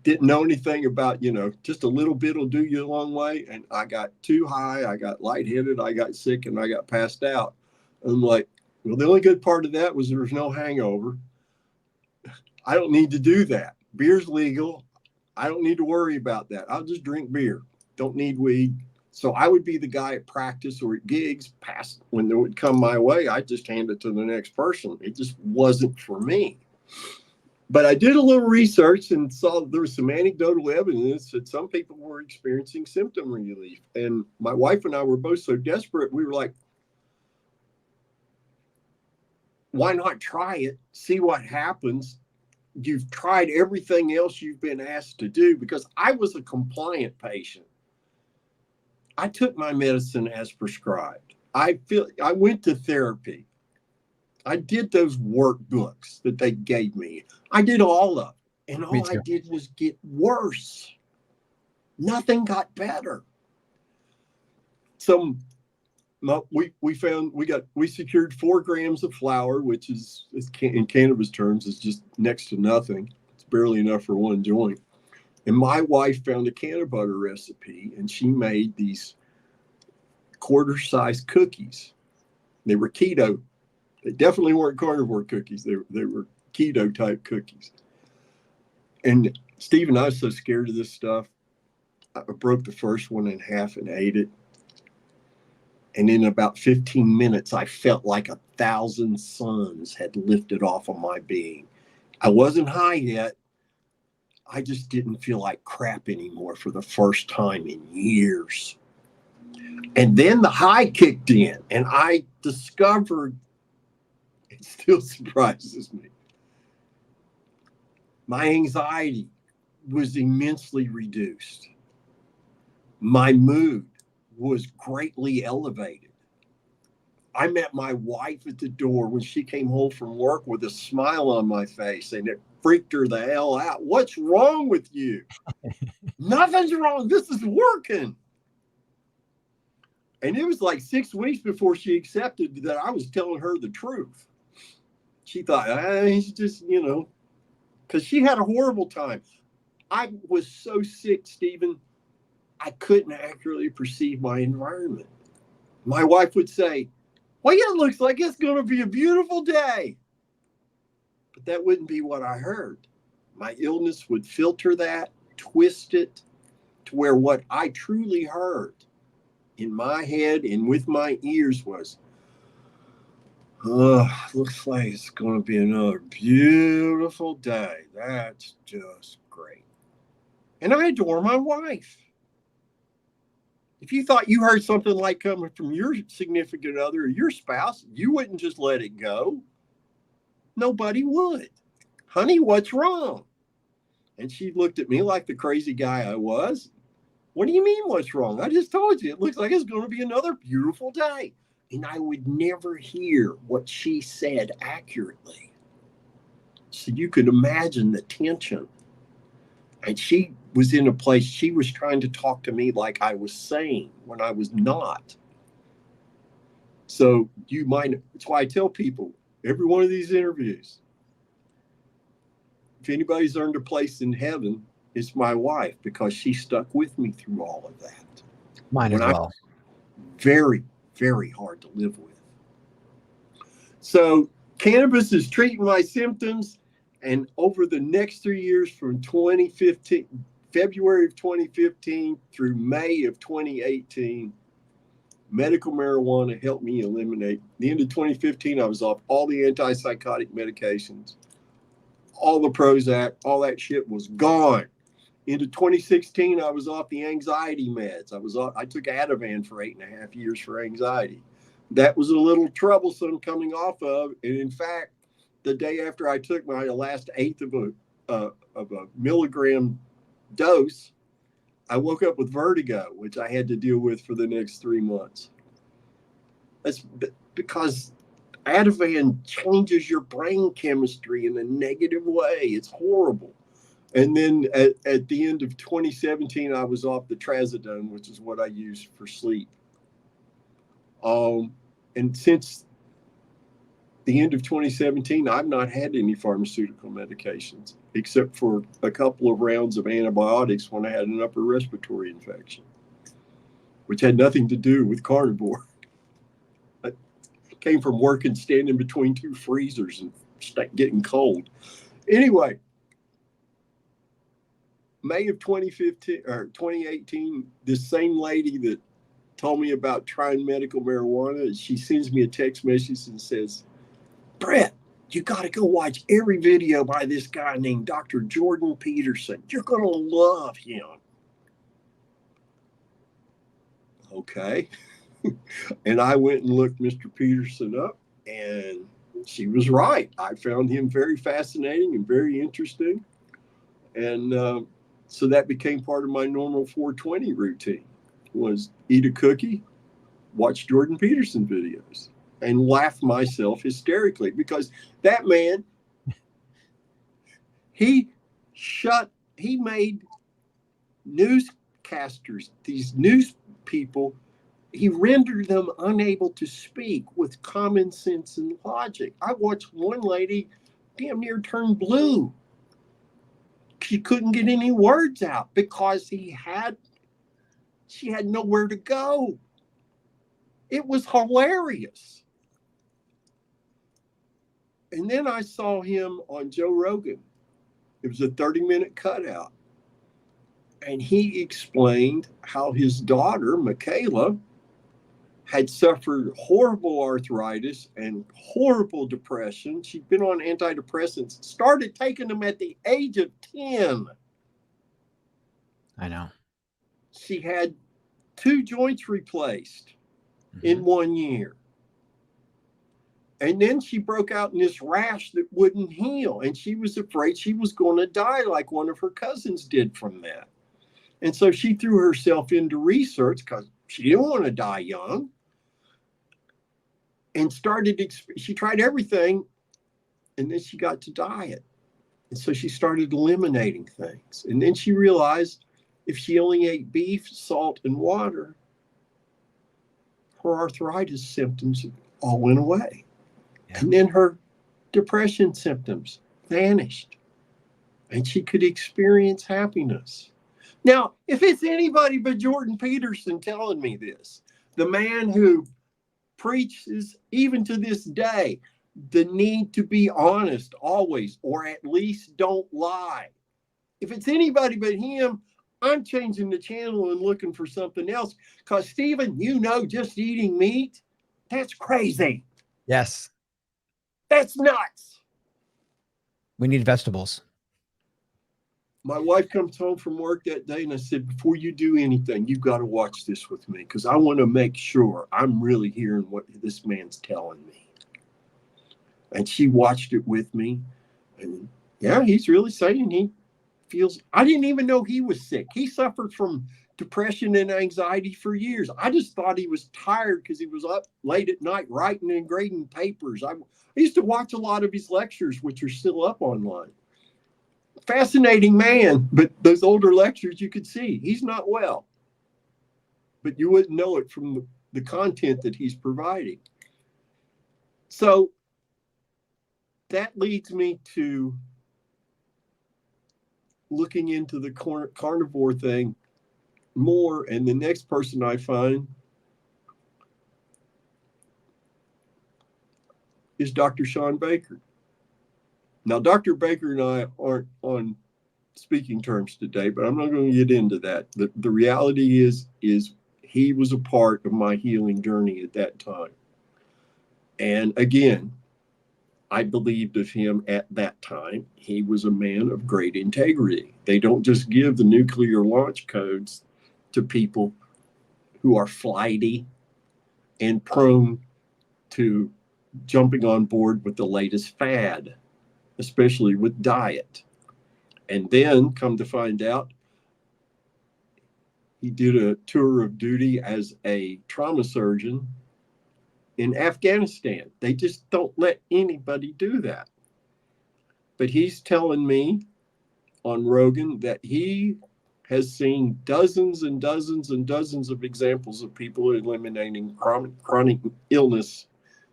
didn't know anything about, just a little bit will do you a long way. And I got too high, I got lightheaded, I got sick, and I got passed out. I'm like, well, the only good part of that was there was no hangover. I don't need to do that. Beer's legal. I don't need to worry about that. I'll just drink beer. Don't need weed. So I would be the guy at practice or at gigs, past when they would come my way, I just hand it to the next person. It just wasn't for me. But I did a little research and saw there was some anecdotal evidence that some people were experiencing symptom relief. And my wife and I were both so desperate, we were like, why not try it? See what happens. You've tried everything else you've been asked to do, because I was a compliant patient. I took my medicine as prescribed. I went to therapy. I did those workbooks that they gave me. I did all of it. And all I did was get worse. Nothing got better. So we secured 4 grams of flour, which is in cannabis terms is just next to nothing. It's barely enough for one joint. And my wife found a can of butter recipe, and she made these quarter-sized cookies. They were keto. They definitely weren't carnivore cookies. They were keto type cookies. And Steve and I was so scared of this stuff, I broke the first one in half and ate it. And in about 15 minutes, I felt like 1,000 suns had lifted off of my being. I wasn't high yet. I just didn't feel like crap anymore for the first time in years. And then the high kicked in, and I discovered, it still surprises me, my anxiety was immensely reduced. My mood was greatly elevated. I met my wife at the door when she came home from work with a smile on my face, and it freaked her the hell out. What's wrong with you? Nothing's wrong. This is working. And it was like 6 weeks before she accepted that I was telling her the truth. She thought, he's just, because she had a horrible time. I was so sick, Stephen, I couldn't accurately perceive my environment. My wife would say, well, yeah, it looks like it's going to be a beautiful day. But that wouldn't be what I heard. My illness would filter that, twist it to where what I truly heard in my head and with my ears was, looks like it's going to be another beautiful day. That's just great. And I adore my wife. If you thought you heard something like coming from your significant other or your spouse, you wouldn't just let it go. Nobody would. Honey, what's wrong? And she looked at me like the crazy guy I was. What do you mean what's wrong? I just told you it looks like it's going to be another beautiful day. And I would never hear what she said accurately. So you could imagine the tension. And she was in a place, she was trying to talk to me like I was sane when I was not. So that's why I tell people, every one of these interviews, if anybody's earned a place in heaven, it's my wife, because she stuck with me through all of that. Mine as well. Very, very hard to live with. So cannabis is treating my symptoms. And over the next 3 years, from February of 2015 through May of 2018, medical marijuana helped me eliminate. At the end of 2015, I was off all the antipsychotic medications, all the Prozac, all that shit was gone. Into 2016, I was off the anxiety meds. I took Ativan for 8.5 years for anxiety. That was a little troublesome coming off of. And in fact, the day after I took my last eighth of a milligram dose, I woke up with vertigo, which I had to deal with for the next 3 months. That's because Ativan changes your brain chemistry in a negative way. It's horrible. And then at the end of 2017, I was off the trazodone, which is what I use for sleep. And since the end of 2017, I've not had any pharmaceutical medications except for a couple of rounds of antibiotics when I had an upper respiratory infection, which had nothing to do with carnivore. I came from working standing between two freezers and getting cold. Anyway, May of 2015 or 2018, this same lady that told me about trying medical marijuana, she sends me a text message and says, Brett, you got to go watch every video by this guy named Dr. Jordan Peterson. You're going to love him. Okay. And I went and looked Mr. Peterson up, and she was right. I found him very fascinating and very interesting. And so that became part of my normal 420 routine, was eat a cookie, watch Jordan Peterson videos, and laugh myself hysterically, because that man, he made newscasters, these news people, he rendered them unable to speak with common sense and logic. I watched one lady damn near turn blue. She couldn't get any words out because she had nowhere to go. It was hilarious. And then I saw him on Joe Rogan. It was a 30-minute cutout. And he explained how his daughter, Michaela, had suffered horrible arthritis and horrible depression. She'd been on antidepressants, started taking them at the age of 10. I know. She had 2 joints replaced in 1 year. And then she broke out in this rash that wouldn't heal. And she was afraid she was going to die like one of her cousins did from that. And so she threw herself into research because she didn't want to die young. And she tried everything. And then she got to diet. And so she started eliminating things. And then she realized if she only ate beef, salt, and water, her arthritis symptoms all went away. Yeah. And then her depression symptoms vanished. And she could experience happiness. Now, if it's anybody but Jordan Peterson telling me this, the man who preaches, even to this day, the need to be honest always, or at least don't lie. If it's anybody but him, I'm changing the channel and looking for something else. Because, Stephen, just eating meat, that's crazy. Yes. That's nuts. We need vegetables. My wife comes home from work that day, and I said, before you do anything, you've got to watch this with me, because I want to make sure I'm really hearing what this man's telling me. And she watched it with me. And yeah, he's really saying he feels, I didn't even know he was sick. He suffered from depression and anxiety for years. I just thought he was tired because he was up late at night writing and grading papers. I used to watch a lot of his lectures, which are still up online. Fascinating man, but those older lectures you could see he's not well. But you wouldn't know it from the content that he's providing. So that leads me to looking into the carnivore thing more. And the next person I find is Dr. Sean Baker. Now, Dr. Baker and I aren't on speaking terms today, but I'm not going to get into that. The reality is he was a part of my healing journey at that time. And again, I believed of him at that time. He was a man of great integrity. They don't just give the nuclear launch codes to people who are flighty and prone to jumping on board with the latest fad, especially with diet. And then come to find out, he did a tour of duty as a trauma surgeon in Afghanistan. They just don't let anybody do that. But he's telling me on Rogan that he has seen dozens and dozens and dozens of examples of people eliminating chronic illness,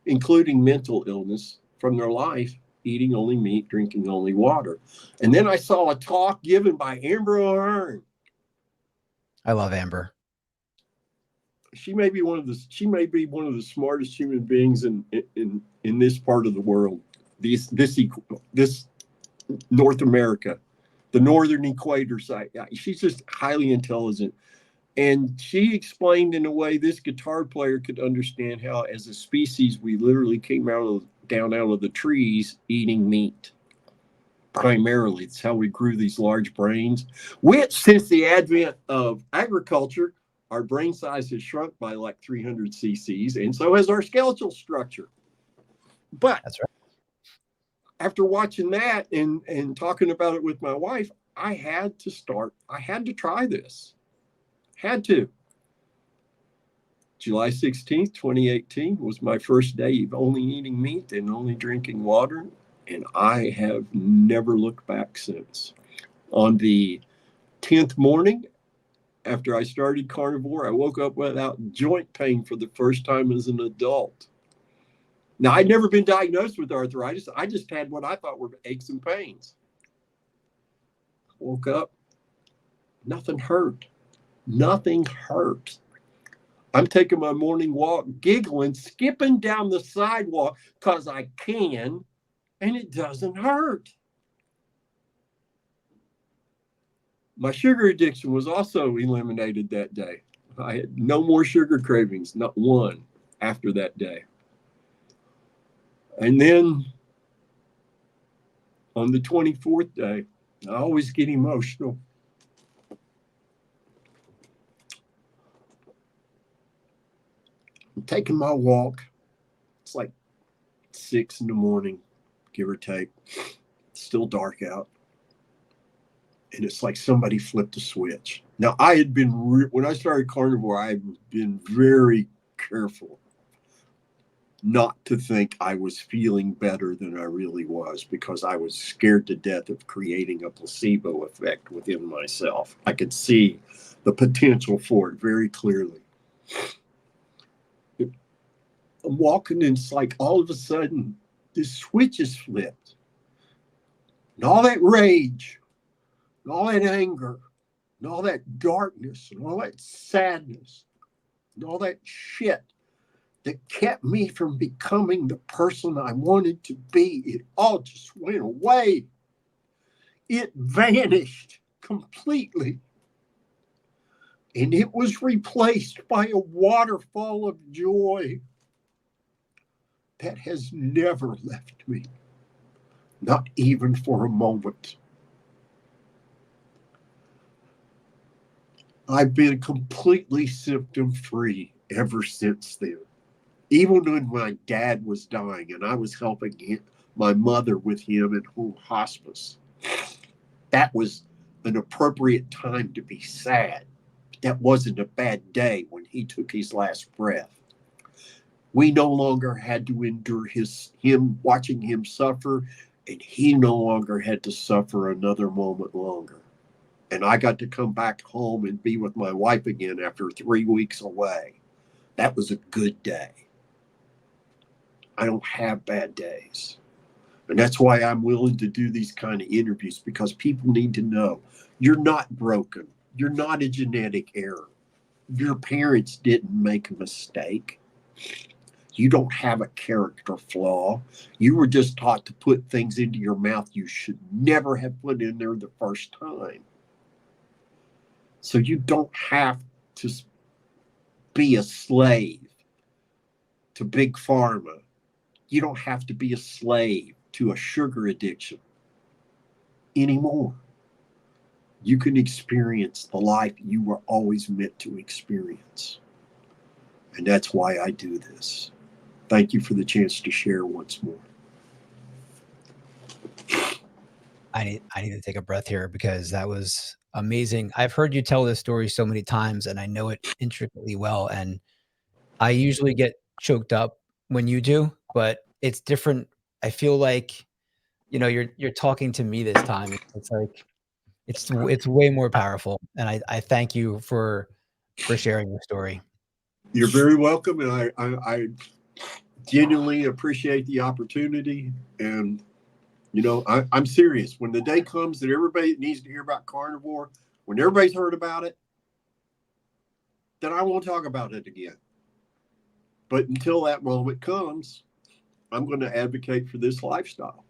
including mental illness, from their life eating only meat, drinking only water. And then I saw a talk given by Amber O'Hearn. I love Amber. She may be one of the smartest human beings in this part of the world. This North America, the northern equator side. She's just highly intelligent. And she explained in a way this guitar player could understand how, as a species, we literally came down out of the trees eating meat. Primarily, it's how we grew these large brains, which, since the advent of agriculture, our brain size has shrunk by like 300 cc's, and so has our skeletal structure. But that's right. After watching that and talking about it with my wife, I had to try this. Had to. July 16th, 2018 was my first day of only eating meat and only drinking water, and I have never looked back since. On the 10th morning after I started carnivore, I woke up without joint pain for the first time as an adult. Now, I'd never been diagnosed with arthritis. I just had what I thought were aches and pains. Woke up, nothing hurt. Nothing hurt. I'm taking my morning walk, giggling, skipping down the sidewalk because I can, and it doesn't hurt. My sugar addiction was also eliminated that day. I had no more sugar cravings, not one, after that day. And then on the 24th day, I always get emotional. I'm taking my walk. It's like 6 a.m, give or take. It's still dark out. And it's like somebody flipped a switch. Now, I had been, when I started carnivore, I had been very careful not to think I was feeling better than I really was, because I was scared to death of creating a placebo effect within myself. I could see the potential for it very clearly. I'm walking, and it's like all of a sudden this switch is flipped. And all that rage, and all that anger, and all that darkness, and all that sadness, and all that shit that kept me from becoming the person I wanted to be, it all just went away. It vanished completely. And it was replaced by a waterfall of joy that has never left me, not even for a moment. I've been completely symptom-free ever since then. Even when my dad was dying and I was helping my mother with him in home hospice, that was an appropriate time to be sad. That wasn't a bad day when he took his last breath. We no longer had to endure him watching him suffer, and he no longer had to suffer another moment longer. And I got to come back home and be with my wife again after 3 weeks away. That was a good day. I don't have bad days. And that's why I'm willing to do these kind of interviews, because people need to know you're not broken. You're not a genetic error. Your parents didn't make a mistake. You don't have a character flaw. You were just taught to put things into your mouth you should never have put in there the first time. So you don't have to be a slave to big pharma. You don't have to be a slave to a sugar addiction anymore. You can experience the life you were always meant to experience. And that's why I do this. Thank you for the chance to share once more. I need to take a breath here, because that was amazing. I've heard you tell this story so many times, and I know it intricately well. And I usually get choked up when you do, but it's different. I feel like, you're talking to me this time. It's like, it's way more powerful. And I thank you for sharing your story. You're very welcome. And I genuinely appreciate the opportunity. And, I'm serious. When the day comes that everybody needs to hear about carnivore, when everybody's heard about it, then I won't talk about it again. But until that moment comes, I'm going to advocate for this lifestyle.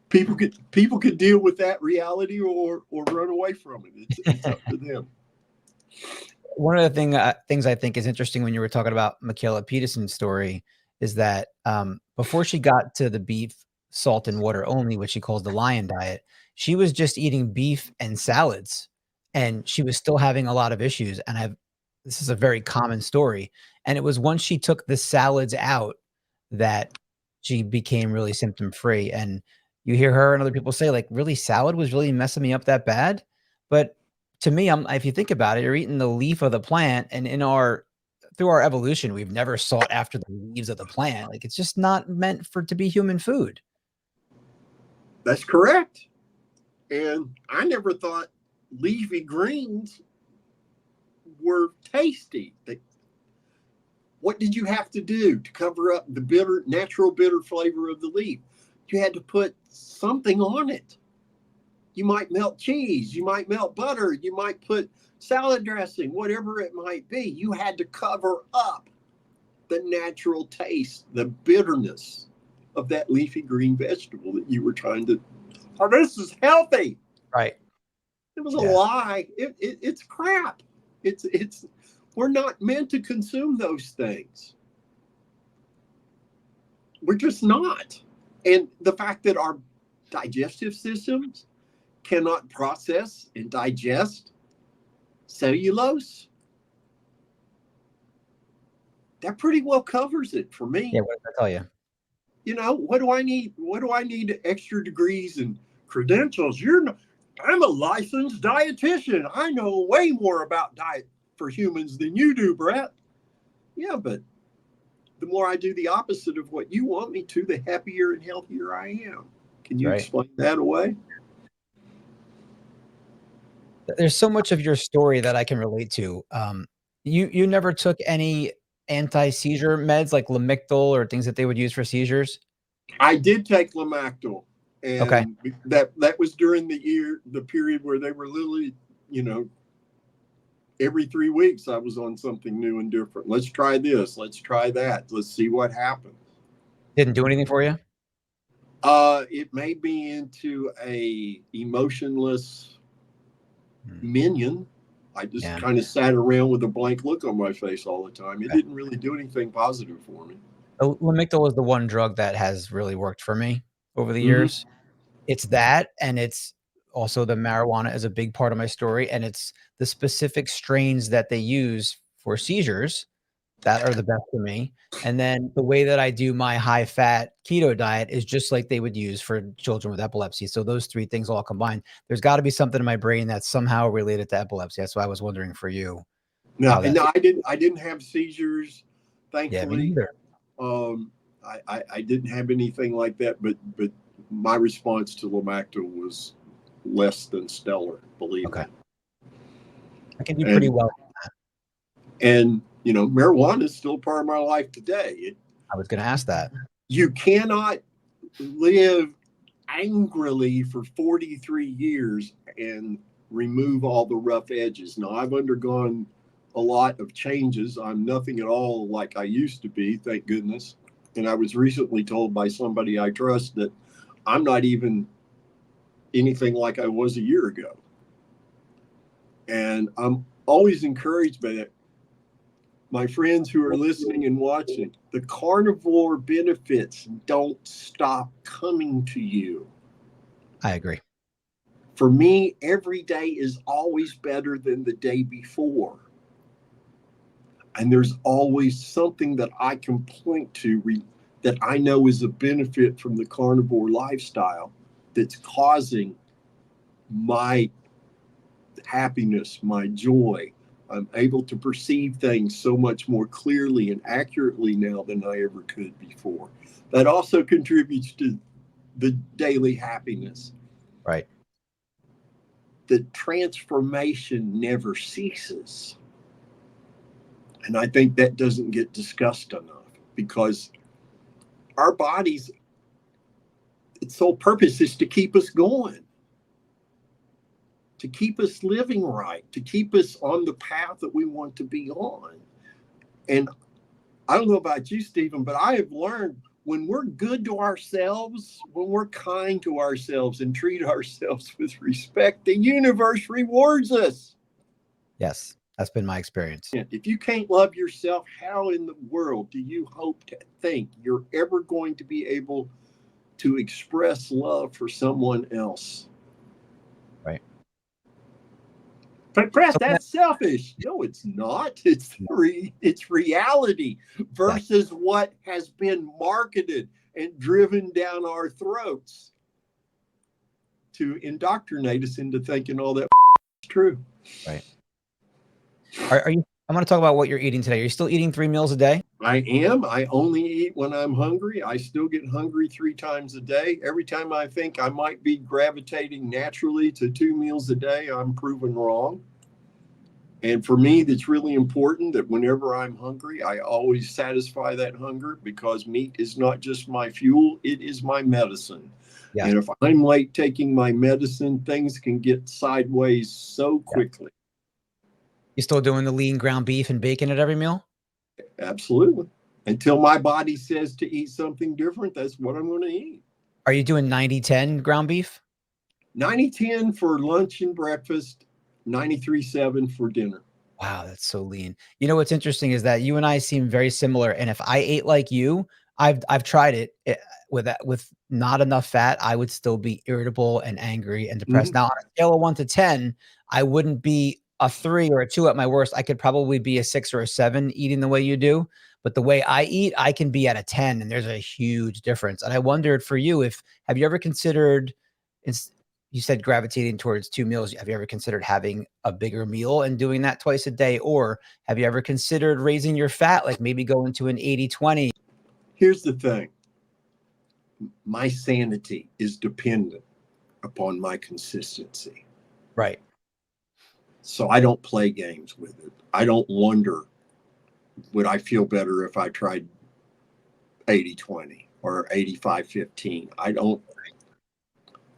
People could deal with that reality or run away from it. It's up to them. One of the things I think is interesting when you were talking about Michaela Peterson's story is that before she got to the beef, salt, and water only, which she calls the lion diet, she was just eating beef and salads, and she was still having a lot of issues. And this is a very common story. And it was once she took the salads out that she became really symptom free. And you hear her and other people say, like, really, salad was really messing me up that bad. But to me, if you think about it, you're eating the leaf of the plant, and through our evolution, we've never sought after the leaves of the plant. Like, it's just not meant to be human food. That's correct. And I never thought leafy greens were tasty. What did you have to do to cover up the natural bitter flavor of the leaf? You had to put something on it. You might melt cheese, you might melt butter, you might put salad dressing, whatever it might be. You had to cover up the natural taste, the bitterness of that leafy green vegetable that you were trying to, this is healthy. Right. It was a lie. It's crap. We're not meant to consume those things. We're just not. And the fact that our digestive systems cannot process and digest cellulose, that pretty well covers it for me. Yeah, what did I tell you? What do I need? What do I need extra degrees and credentials? I'm a licensed dietitian. I know way more about diet for humans than you do, Brett. Yeah, but the more I do the opposite of what you want me to, the happier and healthier I am. Can you explain that away? There's so much of your story that I can relate to. You never took any anti-seizure meds like Lamictal or things that they would use for seizures? I did take Lamictal, and that was during the period where they were literally, every 3 weeks I was on something new and different. Let's try this. Let's try that. Let's see what happens. Didn't do anything for you? It made me into a emotionless minion. I just kind of sat around with a blank look on my face all the time. It didn't really do anything positive for me. Lamictal is the one drug that has really worked for me over the years. It's that, and it's also the marijuana is a big part of my story, and it's the specific strains that they use for seizures that are the best for me. And then the way that I do my high-fat keto diet is just like they would use for children with epilepsy. So those three things all combined, there's got to be something in my brain that's somehow related to epilepsy. That's why I was wondering for you. No, I didn't have seizures, thankfully. Yeah, I didn't have anything like that, but my response to Lamictal was less than stellar, believe me. I can do pretty well. And marijuana is still part of my life today. I was going to ask that. You cannot live angrily for 43 years and remove all the rough edges. Now, I've undergone a lot of changes. I'm nothing at all like I used to be, thank goodness. And I was recently told by somebody I trust that I'm not even anything like I was a year ago. And I'm always encouraged by that. My friends who are listening and watching, the carnivore benefits don't stop coming to you. I agree. For me, every day is always better than the day before. And there's always something that I can point to that I know is a benefit from the carnivore lifestyle that's causing my happiness, my joy. I'm able to perceive things so much more clearly and accurately now than I ever could before. That also contributes to the daily happiness. Right. The transformation never ceases. And I think that doesn't get discussed enough, because our bodies, its sole purpose is to keep us going, to keep us living right, to keep us on the path that we want to be on. And I don't know about you, Stephen, but I have learned when we're good to ourselves, when we're kind to ourselves and treat ourselves with respect, the universe rewards us. Yes, that's been my experience. If you can't love yourself, how in the world do you hope to think you're ever going to be able to express love for someone else? Right. But Brett, So that's selfish. No, it's not. It's reality yes, versus what has been marketed and driven down our throats to indoctrinate us into thinking all that is true. right. Are you? I want to talk about what you're eating today. Are you still eating 3 meals a day? I am. I only eat when I'm hungry. I still get hungry 3 times a day. Every time I think I might be gravitating naturally to 2 meals a day, I'm proven wrong. And for me, that's really important that whenever I'm hungry, I always satisfy that hunger, because meat is not just my fuel, it is my medicine. Yes. And if I'm late taking my medicine, things can get sideways so Yeah. quickly. You still doing the lean ground beef and bacon at every meal? Absolutely. Until my body says to eat something different, that's what I'm going to eat. Are you doing 90-10 ground beef? 90-10 for lunch and breakfast, 93-7 for dinner. Wow, that's so lean. You know what's interesting is that you and I seem very similar. And if I ate like you, I've tried it, with not enough fat, I would still be irritable and angry and depressed. Mm-hmm. Now, on a scale of 1 to 10, I wouldn't be a 3 or a 2 at my worst. I could probably be a 6 or a 7 eating the way you do. But the way I eat, I can be at a 10, and there's a huge difference. And I wondered for you, if have you ever considered, you said gravitating towards 2 meals. Have you ever considered having a bigger meal and doing that twice a day? Or have you ever considered raising your fat, like maybe going to an 80-20? Here's the thing. My sanity is dependent upon my consistency. Right. So I don't play games with it. I don't wonder, would I feel better if I tried 80-20 or 85-15? I don't.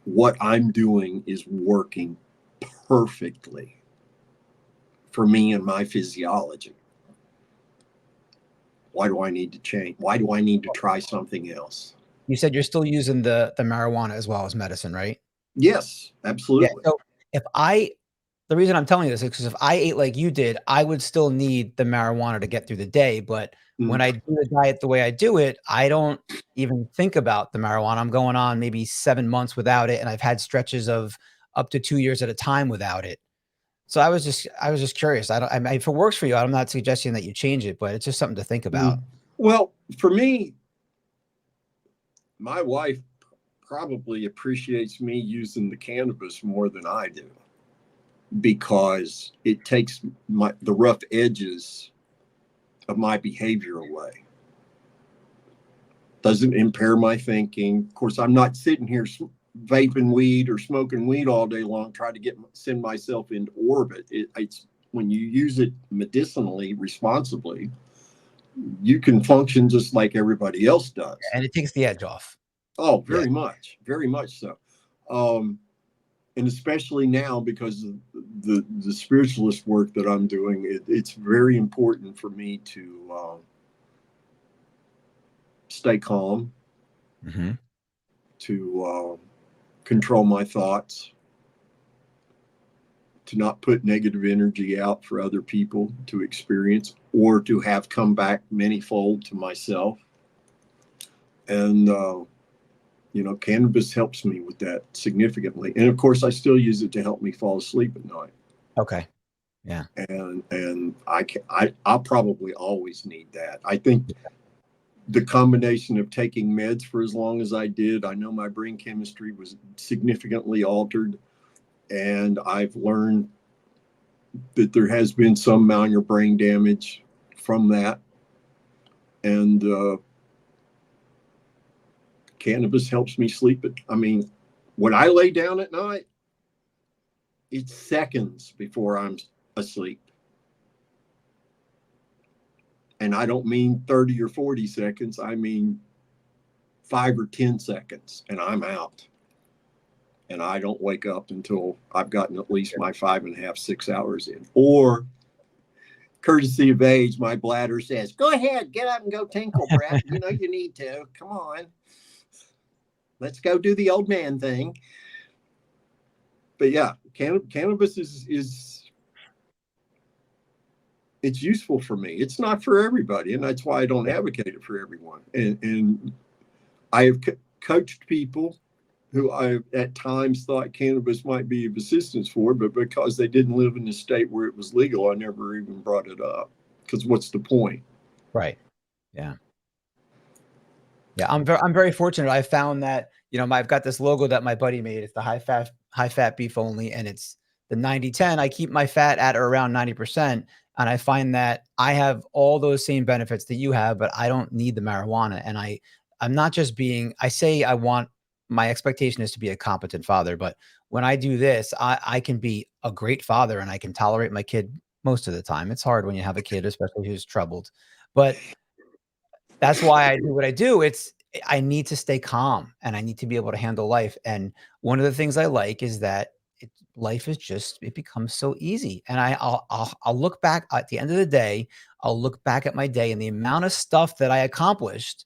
What I'm doing is working perfectly for me and my physiology. Why do I need to change? Why do I need to try something else? You said you're still using the marijuana as well as medicine, right? Yes, Yeah. absolutely. So if I the reason I'm telling you this is because if I ate like you did, I would still need the marijuana to get through the day. But when Mm. I do the diet the way I do it, I don't even think about the marijuana. I'm going on maybe 7 months without it, and I've had stretches of up to 2 years at a time without it. So I was just curious. I mean, if it works for you, I'm not suggesting that you change it, but it's just something to think about. Mm. Well, for me, my wife probably appreciates me using the cannabis more than I do, because it takes the rough edges of my behavior away. Doesn't impair my thinking. Of course, I'm not sitting here vaping weed or smoking weed all day long, trying to send myself into orbit. It's when you use it medicinally, responsibly, you can function just like everybody else does. And it takes the edge off. Oh, Yeah. very much so. And especially now, because of the spiritualist work that I'm doing, it's very important for me to stay calm, Mm-hmm. to control my thoughts, to not put negative energy out for other people to experience or to have come back manyfold to myself. And, cannabis helps me with that significantly. And of course, I still use it to help me fall asleep at night. Okay. Yeah. And I'll probably always need that. I think the combination of taking meds for as long as I did, I know my brain chemistry was significantly altered, and I've learned that there has been some amount of brain damage from that. And cannabis helps me sleep. I mean, when I lay down at night, it's seconds before I'm asleep. And I don't mean 30 or 40 seconds. I mean 5 or 10 seconds and I'm out. And I don't wake up until I've gotten at least my 5.5, 6 hours in. Or, courtesy of age, my bladder says, go ahead, get up and go tinkle, Brett. You know you need to. Come on. Let's go do the old man thing. But yeah, cannabis is it's useful for me. It's not for everybody, and that's why I don't advocate it for everyone. And I have coached people who I at times thought cannabis might be of assistance for, but because they didn't live in a state where it was legal, I never even brought it up. Because what's the point? Right. Yeah. Yeah. I'm very fortunate. I found that, I've got this logo that my buddy made. It's the high fat beef only. And it's the 90-10. I keep my fat at or around 90%. And I find that I have all those same benefits that you have, but I don't need the marijuana. And I'm not just I say my expectation is to be a competent father, but when I do this, I can be a great father and I can tolerate my kid most of the time. It's hard when you have a kid, especially who's troubled, but that's why I do what I do. I need to stay calm and I need to be able to handle life. And one of the things I like is that life is it becomes so easy. And I'll look back at the end of the day. I'll look back at my day and the amount of stuff that I accomplished.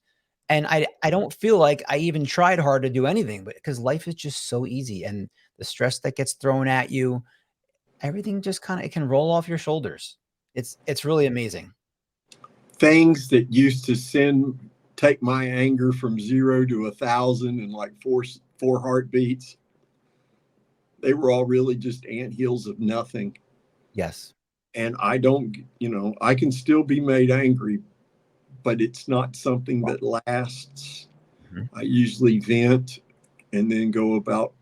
And I don't feel like I even tried hard to do anything, but because life is just so easy and the stress that gets thrown at you, everything just it can roll off your shoulders. It's really amazing. Things that used to take my anger from 0 to 1,000 in like four heartbeats, they were all really just anthills of nothing. Yes. And I don't, I can still be made angry, but it's not something that lasts. Mm-hmm. I usually vent and then go about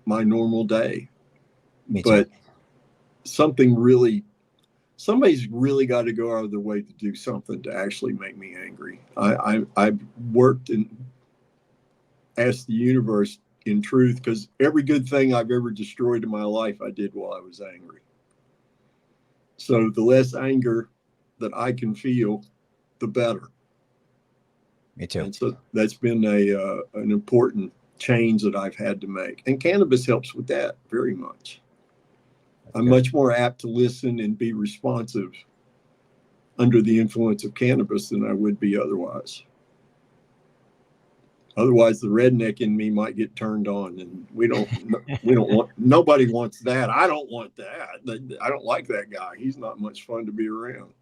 my normal day. Me but too. Somebody's really got to go out of their way to do something to actually make me angry. I've worked and asked the universe in truth, because every good thing I've ever destroyed in my life, I did while I was angry. So the less anger that I can feel, the better. Me too. And so that's been an important change that I've had to make. And cannabis helps with that very much. I'm much more apt to listen and be responsive under the influence of cannabis than I would be otherwise. Otherwise, the redneck in me might get turned on, and we don't want, nobody wants that. I don't want that. I don't like that guy. He's not much fun to be around.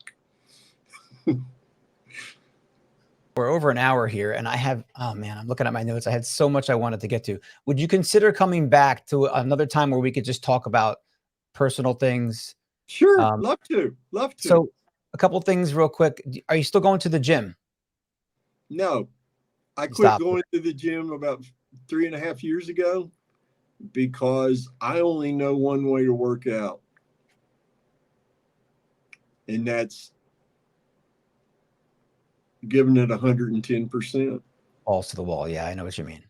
We're over an hour here and oh man, I'm looking at my notes. I had so much I wanted to get to. Would you consider coming back to another time where we could just talk about personal things? Sure. Love to. So a couple things real quick. Are you still going to the gym? No, I quit going to the gym about 3.5 years ago because I only know one way to work out. And that's giving it 110%. Balls to the wall. Yeah, I know what you mean.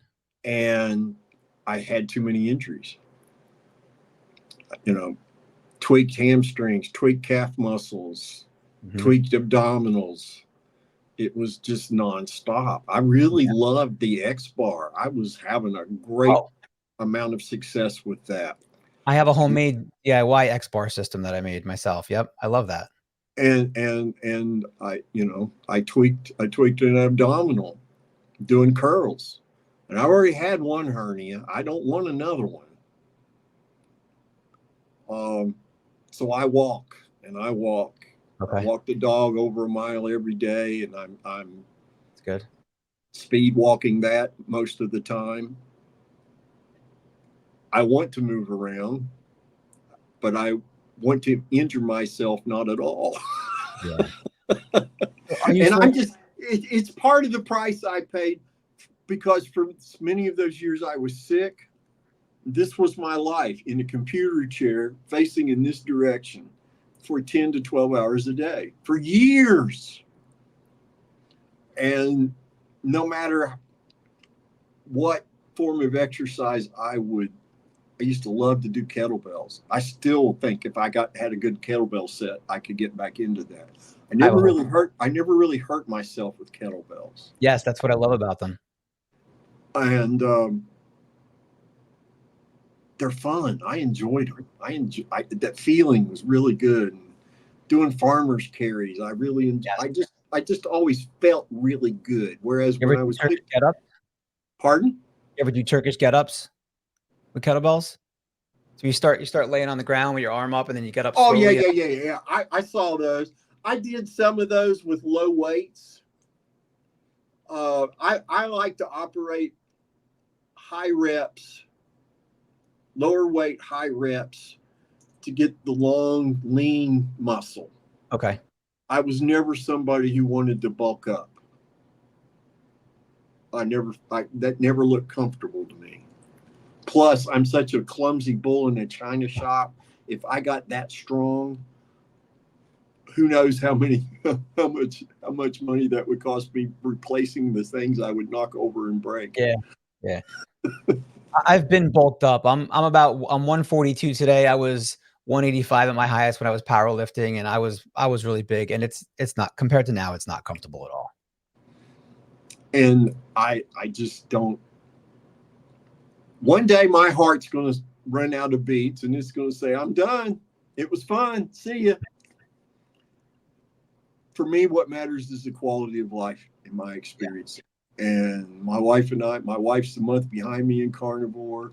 And I had too many injuries. Tweaked hamstrings, tweaked calf muscles, tweaked abdominals. It was just nonstop. I really loved the X bar. I was having a great amount of success with that. I have a homemade DIY X bar system that I made myself. Yep. I love that. And I tweaked an abdominal doing curls. And I already had one hernia. I don't want another one. So I walk. Okay. I walk the dog over a mile every day, and I'm That's good. Speed walking that most of the time. I want to move around, but I want to injure myself not at all. Yeah. And it's part of the price I paid, because for many of those years I was sick. This was my life, in a computer chair facing in this direction for 10 to 12 hours a day for years. And no matter what form of exercise I would I used to love to do kettlebells. I still think if I had a good kettlebell set, I could get back into that. I will. I never really hurt myself with kettlebells. Yes, that's what I love about them. And they're fun. I enjoyed them. That feeling was really good. And doing farmers carries, I really enjoyed. Yes. I just always felt really good. Whereas You when ever I do was Turkish get-ups? pardon? You ever do Turkish get-ups with kettlebells? So you start laying on the ground with your arm up, and then you get up Oh yeah, slowly. yeah. I saw those. I did some of those with low weights. I like to operate high reps, lower weight, high reps to get the long, lean muscle. Okay. I was never somebody who wanted to bulk up. That never looked comfortable to me. Plus, I'm such a clumsy bull in a china shop. If I got that strong, who knows how much money that would cost me replacing the things I would knock over and break. Yeah. Yeah. I've been bulked up. I'm 142 today. I was 185 at my highest when I was powerlifting, and I was really big. And it's not, compared to now, it's not comfortable at all. And I just don't. One day my heart's going to run out of beats, and it's going to say, "I'm done. It was fun. See ya." For me, what matters is the quality of life, in my experience. And my wife and I, my wife's a month behind me in carnivore.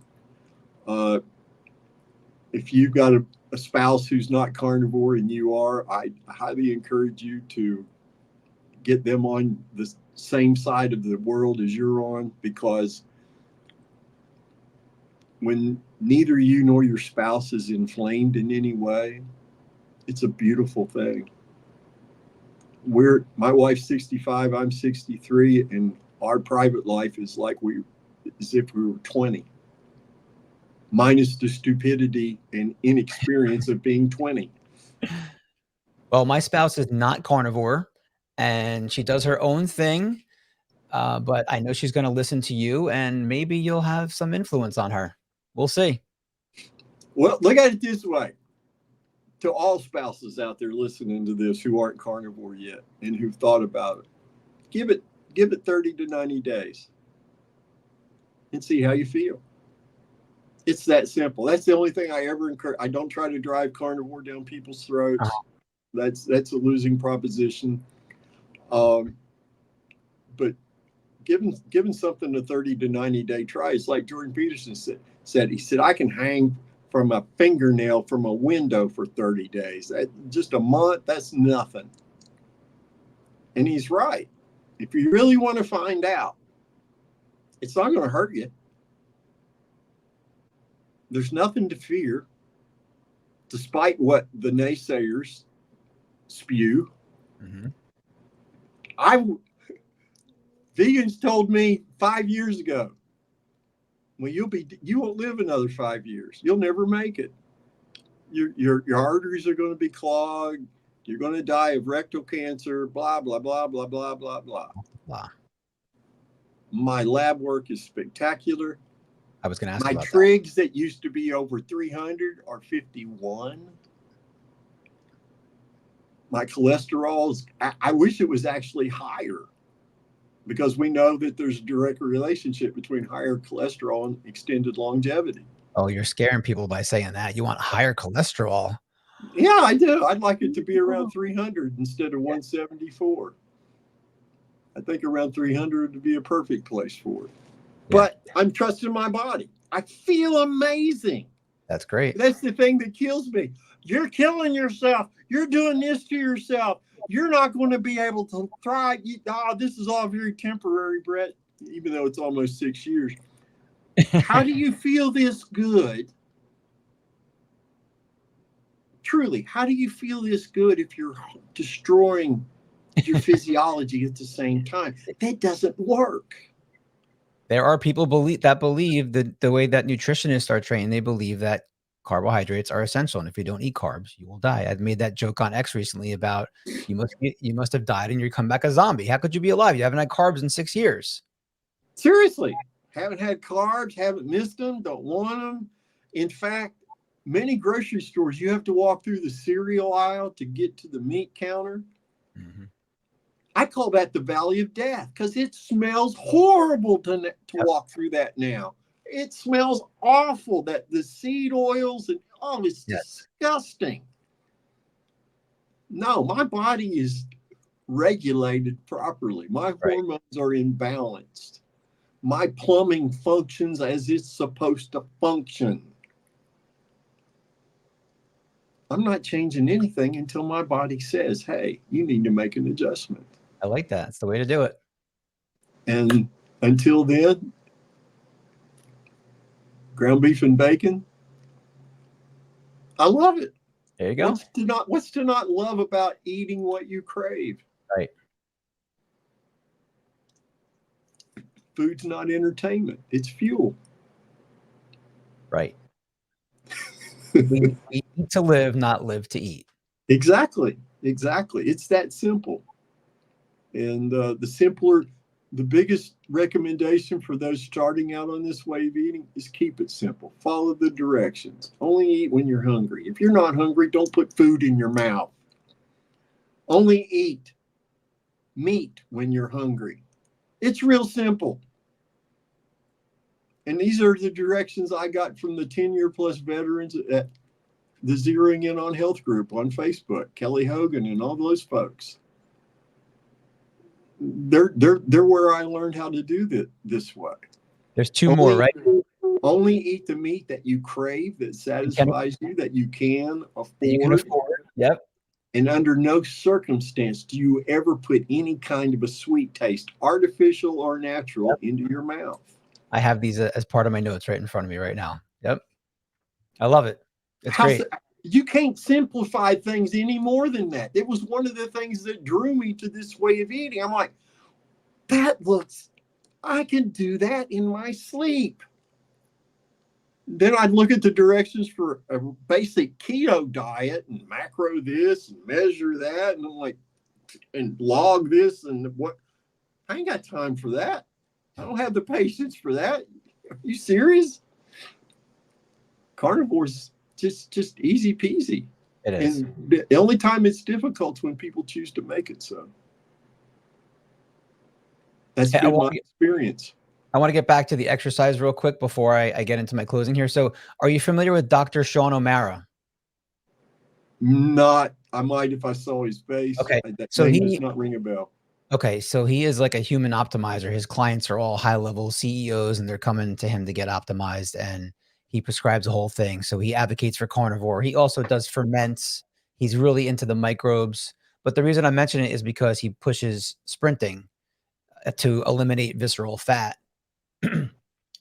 If you've got a spouse who's not carnivore and you are, I highly encourage you to get them on the same side of the world as you're on, because when neither you nor your spouse is inflamed in any way, it's a beautiful thing. My wife's 65, I'm 63, and our private life is as if we were 20, minus the stupidity and inexperience of being 20. Well, my spouse is not carnivore, and she does her own thing. But I know she's going to listen to you, and maybe you'll have some influence on her. We'll see. Well, look at it this way. To all spouses out there listening to this who aren't carnivore yet and who've thought about it, give it 30 to 90 days and see how you feel. It's that simple. That's the only thing I ever encourage. I don't try to drive carnivore down people's throats. That's a losing proposition. But given something a 30 to 90 day try, it's like Jordan Peterson said. He said, I can hang from a fingernail from a window for 30 days. Just a month, that's nothing. And he's right. If you really want to find out, it's not going to hurt you. There's nothing to fear, despite what the naysayers spew. Mm-hmm. Vegans told me 5 years ago, well, you won't live another 5 years. You'll never make it. Your arteries are going to be clogged. You're going to die of rectal cancer, blah, blah, blah, blah, blah, blah, blah. Wow. My lab work is spectacular. I was going to ask my about trigs that used to be over 300 are 51. My cholesterol I wish it was actually higher, because we know that there's a direct relationship between higher cholesterol and extended longevity. Oh, you're scaring people by saying that. You want higher cholesterol. Yeah, I do. I'd like it to be around 300 instead of 174. I think around 300 would be a perfect place for it. Yeah. But I'm trusting my body. I feel amazing. That's great. That's the thing that kills me. You're killing yourself. You're doing this to yourself. You're not going to be able to thrive. This is all very temporary, Brett, even though it's almost 6 years. How do you feel this good? Truly, how do you feel this good if you're destroying your physiology at the same time? That doesn't work. There are people believe that the way that nutritionists are trained, they believe that carbohydrates are essential, and if you don't eat carbs, you will die. I made that joke on X recently about you must have died and you come back a zombie. How could you be alive? You haven't had carbs in 6 years. Seriously, haven't had carbs, haven't missed them, don't want them. In fact, many grocery stores, you have to walk through the cereal aisle to get to the meat counter. Mm-hmm. I call that the valley of death because it smells horrible to walk through that now. It smells awful, that the seed oils and it's Yes. disgusting. No, my body is regulated properly. My Right. hormones are imbalanced. My plumbing functions as it's supposed to function. I'm not changing anything until my body says, hey, you need to make an adjustment. I like that. It's the way to do it. And until then, ground beef and bacon, I love it. There you go. What's to not love about eating what you crave? Right. Food's not entertainment. It's fuel. Right. we eat to live, not live to eat. Exactly. It's that simple. And the biggest recommendation for those starting out on this way of eating is keep it simple. Follow the directions. Only eat when you're hungry. If you're not hungry, don't put food in your mouth. Only eat meat when you're hungry. It's real simple. And these are the directions I got from the 10-year plus veterans at the Zeroing In on Health group on Facebook, Kelly Hogan and all those folks. They're where I learned how to do this way. There's two more, right? Only eat the meat that you crave, that satisfies you, that you can afford. That you can afford. Yep. And under no circumstance do you ever put any kind of a sweet taste, artificial or natural, into your mouth. I have these as part of my notes right in front of me right now. Yep. I love it. It's great. You can't simplify things any more than that. It was one of the things that drew me to this way of eating. I'm like, I can do that in my sleep. Then I'd look at the directions for a basic keto diet and macro this and measure that. And I'm like, and log this and what. I ain't got time for that. I don't have the patience for that. Are you serious? Carnivore's just easy peasy. It is. And the only time it's difficult is when people choose to make it so. That's been my experience. I want to get back to the exercise real quick before I get into my closing here. So are you familiar with Dr. Sean O'Mara? Not. I might if I saw his face. Okay. That So name does not ring a bell. Okay. So he is like a human optimizer. His clients are all high-level CEOs and they're coming to him to get optimized, and he prescribes the whole thing. So he advocates for carnivore. He also does ferments. He's really into the microbes. But the reason I mention it is because he pushes sprinting to eliminate visceral fat.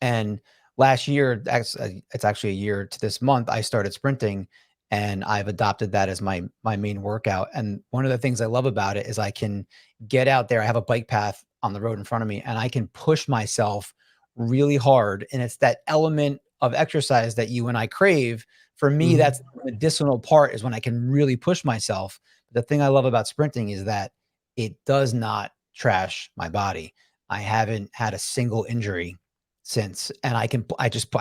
And last year, it's actually a year to this month, I started sprinting, and I've adopted that as my main workout. And one of the things I love about it is I can get out there. I have a bike path on the road in front of me, and I can push myself really hard. And it's that element of exercise that you and I crave. For me, that's the medicinal part, is when I can really push myself. The thing I love about sprinting is that it does not trash my body. I haven't had a single injury since, and I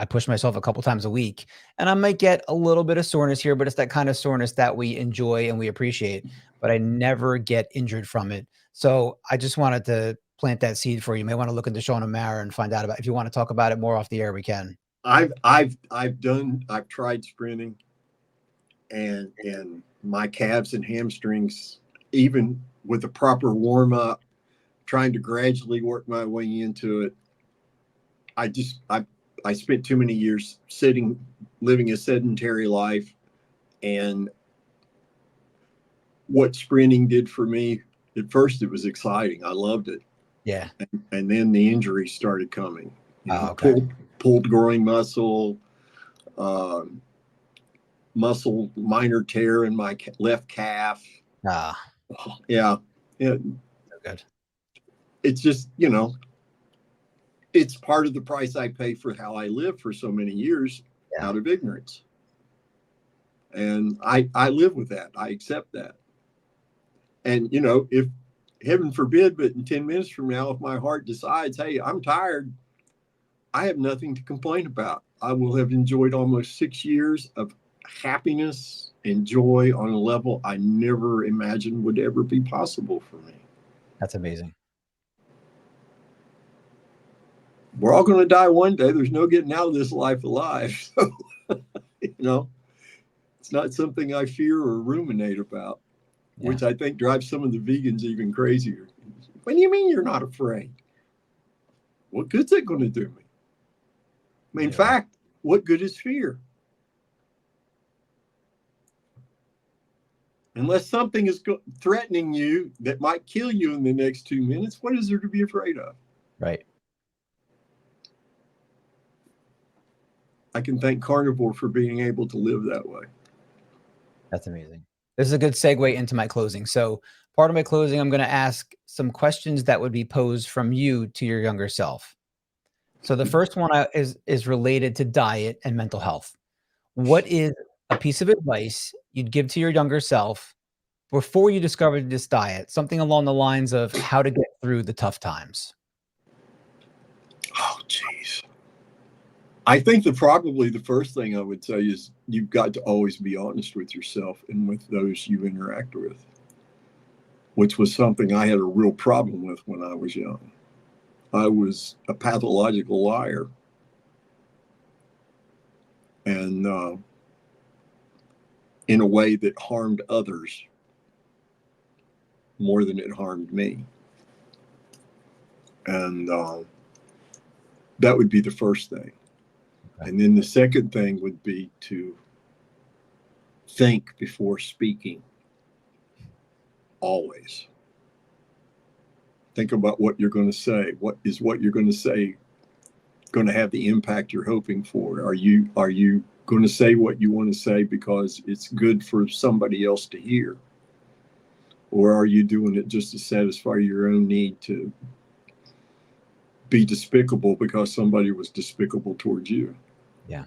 push myself a couple times a week, and I might get a little bit of soreness here, but it's that kind of soreness that we enjoy and we appreciate, but I never get injured from it. So I just wanted to plant that seed for you. You may want to look into Sean O'Mara and find out about, if you want to talk about it more off the air, we can. I've tried sprinting, and my calves and hamstrings, even with a proper warm up, trying to gradually work my way into it. I spent too many years sitting, living a sedentary life, and what sprinting did for me, at first it was exciting. I loved it. Yeah. And then the injuries started coming. Okay. Pulled groin muscle, muscle minor tear in my left calf. Yeah. So good. It's just, it's part of the price I pay for how I lived for so many years out of ignorance. And I live with that. I accept that. And, if heaven forbid, but in 10 minutes from now, if my heart decides, hey, I'm tired, I have nothing to complain about. I will have enjoyed almost 6 years of happiness and joy on a level I never imagined would ever be possible for me. That's amazing. We're all going to die one day. There's no getting out of this life alive. So, it's not something I fear or ruminate about, which I think drives some of the vegans even crazier. What do you mean you're not afraid? What good's it going to do me? I mean, in fact, what good is fear? Unless something is threatening you that might kill you in the next 2 minutes, what is there to be afraid of? Right. I can thank carnivore for being able to live that way. That's amazing. This is a good segue into my closing. So part of my closing, I'm going to ask some questions that would be posed from you to your younger self. So the first one is related to diet and mental health. What is a piece of advice you'd give to your younger self before you discovered this diet? Something along the lines of how to get through the tough times. Oh, geez. I think probably the first thing I would say is you've got to always be honest with yourself and with those you interact with, which was something I had a real problem with when I was young. I was a pathological liar. And in a way that harmed others more than it harmed me. And that would be the first thing. Okay. And then the second thing would be to think before speaking. Always. Think about what you're going to say. What you're going to say going to have the impact you're hoping for? Are you going to say what you want to say because it's good for somebody else to hear? Or are you doing it just to satisfy your own need to be despicable because somebody was despicable towards you? Yeah.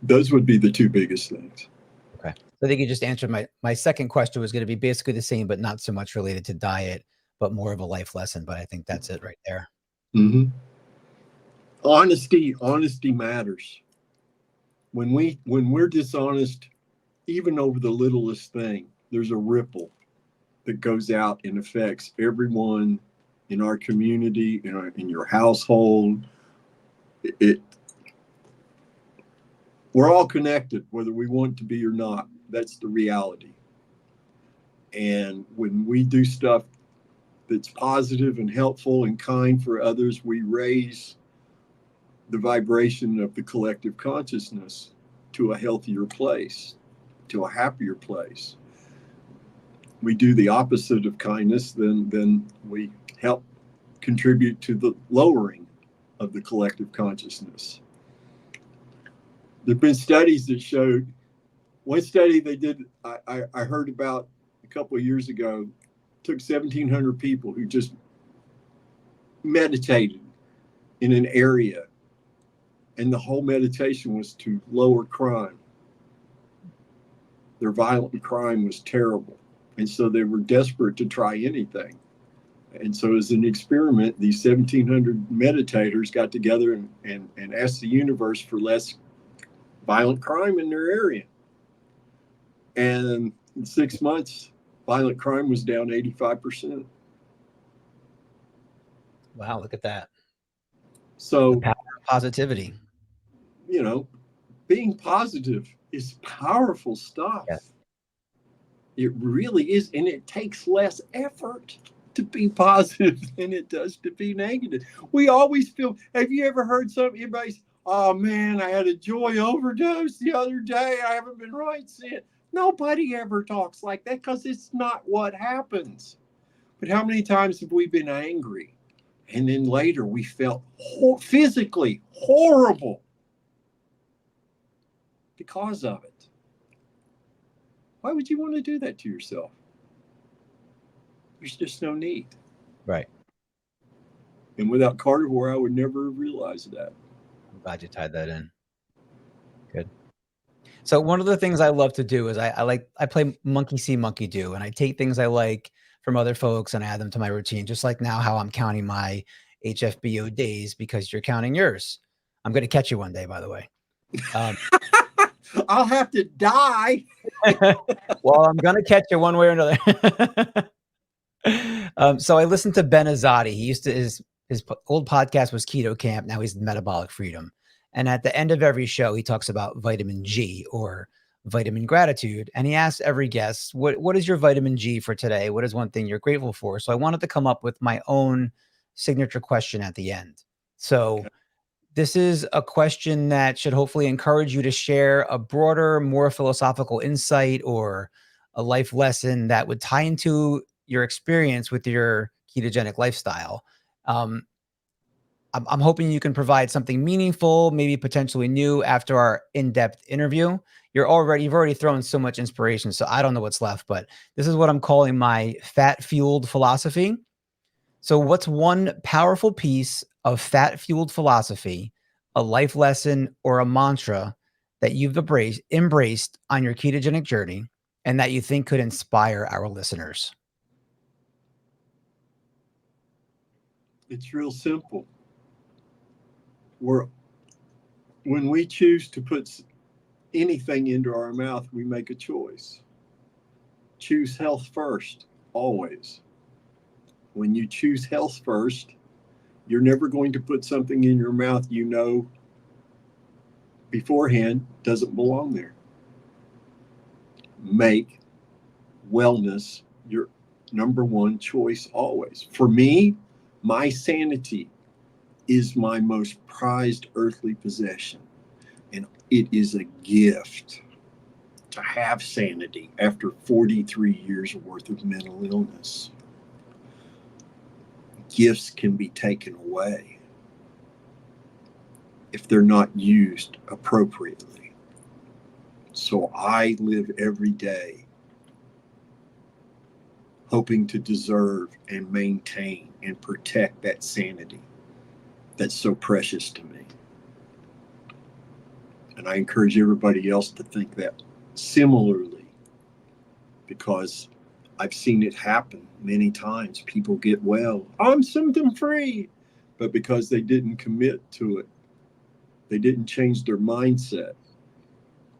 Those would be the two biggest things. Okay. So I think you just answered my second question was going to be basically the same, but not so much related to diet, but more of a life lesson. But I think that's it right there. Mm-hmm. Honesty matters. When we're dishonest, even over the littlest thing, there's a ripple that goes out and affects everyone in our community, in your household. We're all connected, whether we want to be or not. That's the reality. And when we do stuff that's positive and helpful and kind for others, we raise the vibration of the collective consciousness to a healthier place, to a happier place. We do the opposite of kindness, then we help contribute to the lowering of the collective consciousness. There have been studies that showed, one study they did, I heard about a couple of years ago, took 1,700 people who just meditated in an area, and the whole meditation was to lower crime. Their violent crime was terrible. And so they were desperate to try anything. And so as an experiment, these 1,700 meditators got together and asked the universe for less violent crime in their area. And in 6 months, violent crime was down 85%. Wow, look at that. So the power of positivity. Being positive is powerful stuff. Yes. It really is. And it takes less effort to be positive than it does to be negative. We always feel, have you ever heard anybody say, oh man, I had a joy overdose the other day. I haven't been right since. Nobody ever talks like that because it's not what happens. But how many times have we been angry? And then later we felt physically horrible because of it. Why would you want to do that to yourself? There's just no need. Right. And without carnivore, I would never have realized that. I'm glad you tied that in. Good. So one of the things I love to do is I play monkey see, monkey do, and I take things I like from other folks and add them to my routine. Just like now, how I'm counting my HFBO days because you're counting yours. I'm going to catch you one day, by the way. I'll have to die. Well, I'm going to catch you one way or another. So I listened to Ben Azadi. He used to, his old podcast was Keto Camp. Now he's Metabolic Freedom. And at the end of every show, he talks about vitamin G or vitamin gratitude. And he asks every guest, what is your vitamin G for today? What is one thing you're grateful for? So I wanted to come up with my own signature question at the end. So this is a question that should hopefully encourage you to share a broader, more philosophical insight or a life lesson that would tie into your experience with your ketogenic lifestyle. I'm hoping you can provide something meaningful, maybe potentially new after our in-depth interview. You've already thrown so much inspiration, so I don't know what's left, but this is what I'm calling my fat-fueled philosophy. So what's one powerful piece of fat-fueled philosophy, a life lesson, or a mantra that you've embraced on your ketogenic journey and that you think could inspire our listeners? It's real simple. When we choose to put anything into our mouth, we make a choice. Choose health first, always. When you choose health first, you're never going to put something in your mouth you know beforehand doesn't belong there. Make wellness your number one choice always. For me, my sanity is my most prized earthly possession. And it is a gift to have sanity after 43 years worth of mental illness. Gifts can be taken away if they're not used appropriately. So I live every day hoping to deserve and maintain and protect that sanity that's so precious to me. And I encourage everybody else to think that similarly, because I've seen it happen many times. People get well, I'm symptom free, but because they didn't commit to it, they didn't change their mindset.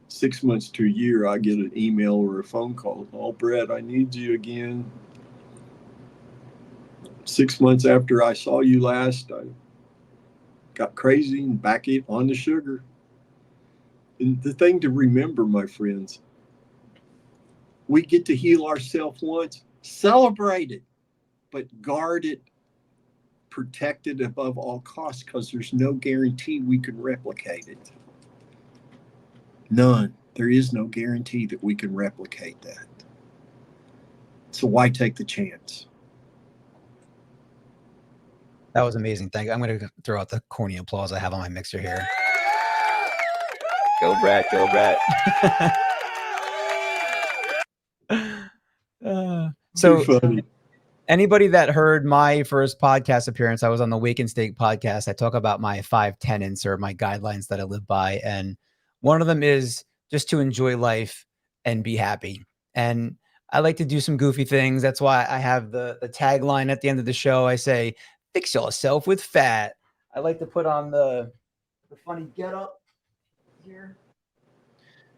6 months to a year, I get an email or a phone call. Oh, Brett, I need you again. 6 months after I saw you last, I got crazy and back on the sugar. And the thing to remember, my friends, we get to heal ourselves once, celebrate it, but guard it, protect it above all costs, because there's no guarantee we can replicate it. None. There is no guarantee that we can replicate that. So why take the chance? That was amazing. Thank you. I'm going to throw out the corny applause I have on my mixer here. Go Brett, go Brett. So funny. Anybody that heard my first podcast appearance, I was on the Wake and Steak podcast. I talk about my 5 tenets or my guidelines that I live by. And one of them is just to enjoy life and be happy. And I like to do some goofy things. That's why I have the tagline at the end of the show. I say, fix yourself with fat. I like to put on the funny get up here,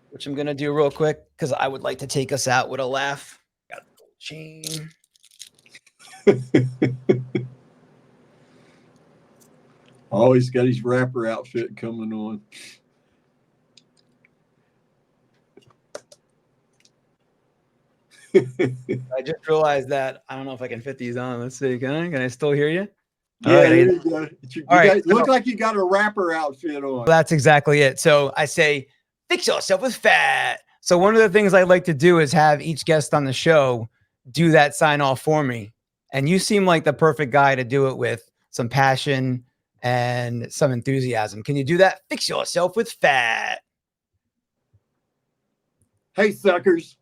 which I'm going to do real quick because I would like to take us out with a laugh. Got a gold chain. Always got his rapper outfit coming on. I just realized that I don't know if I can fit these on. Let's see. Can I still hear you? Yeah, all right, there you go. You right, look like you got a rapper outfit on. That's exactly it. So I say, fix yourself with fat. So one of the things I like to do is have each guest on the show do that sign off for me. And you seem like the perfect guy to do it with some passion and some enthusiasm. Can you do that? Fix yourself with fat. Hey, suckers,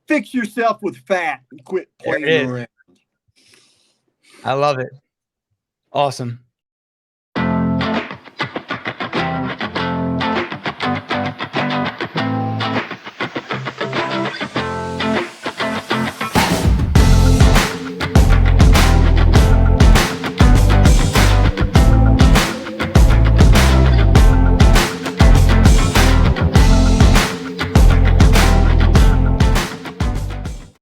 fix yourself with fat and quit playing around. I love it. Awesome.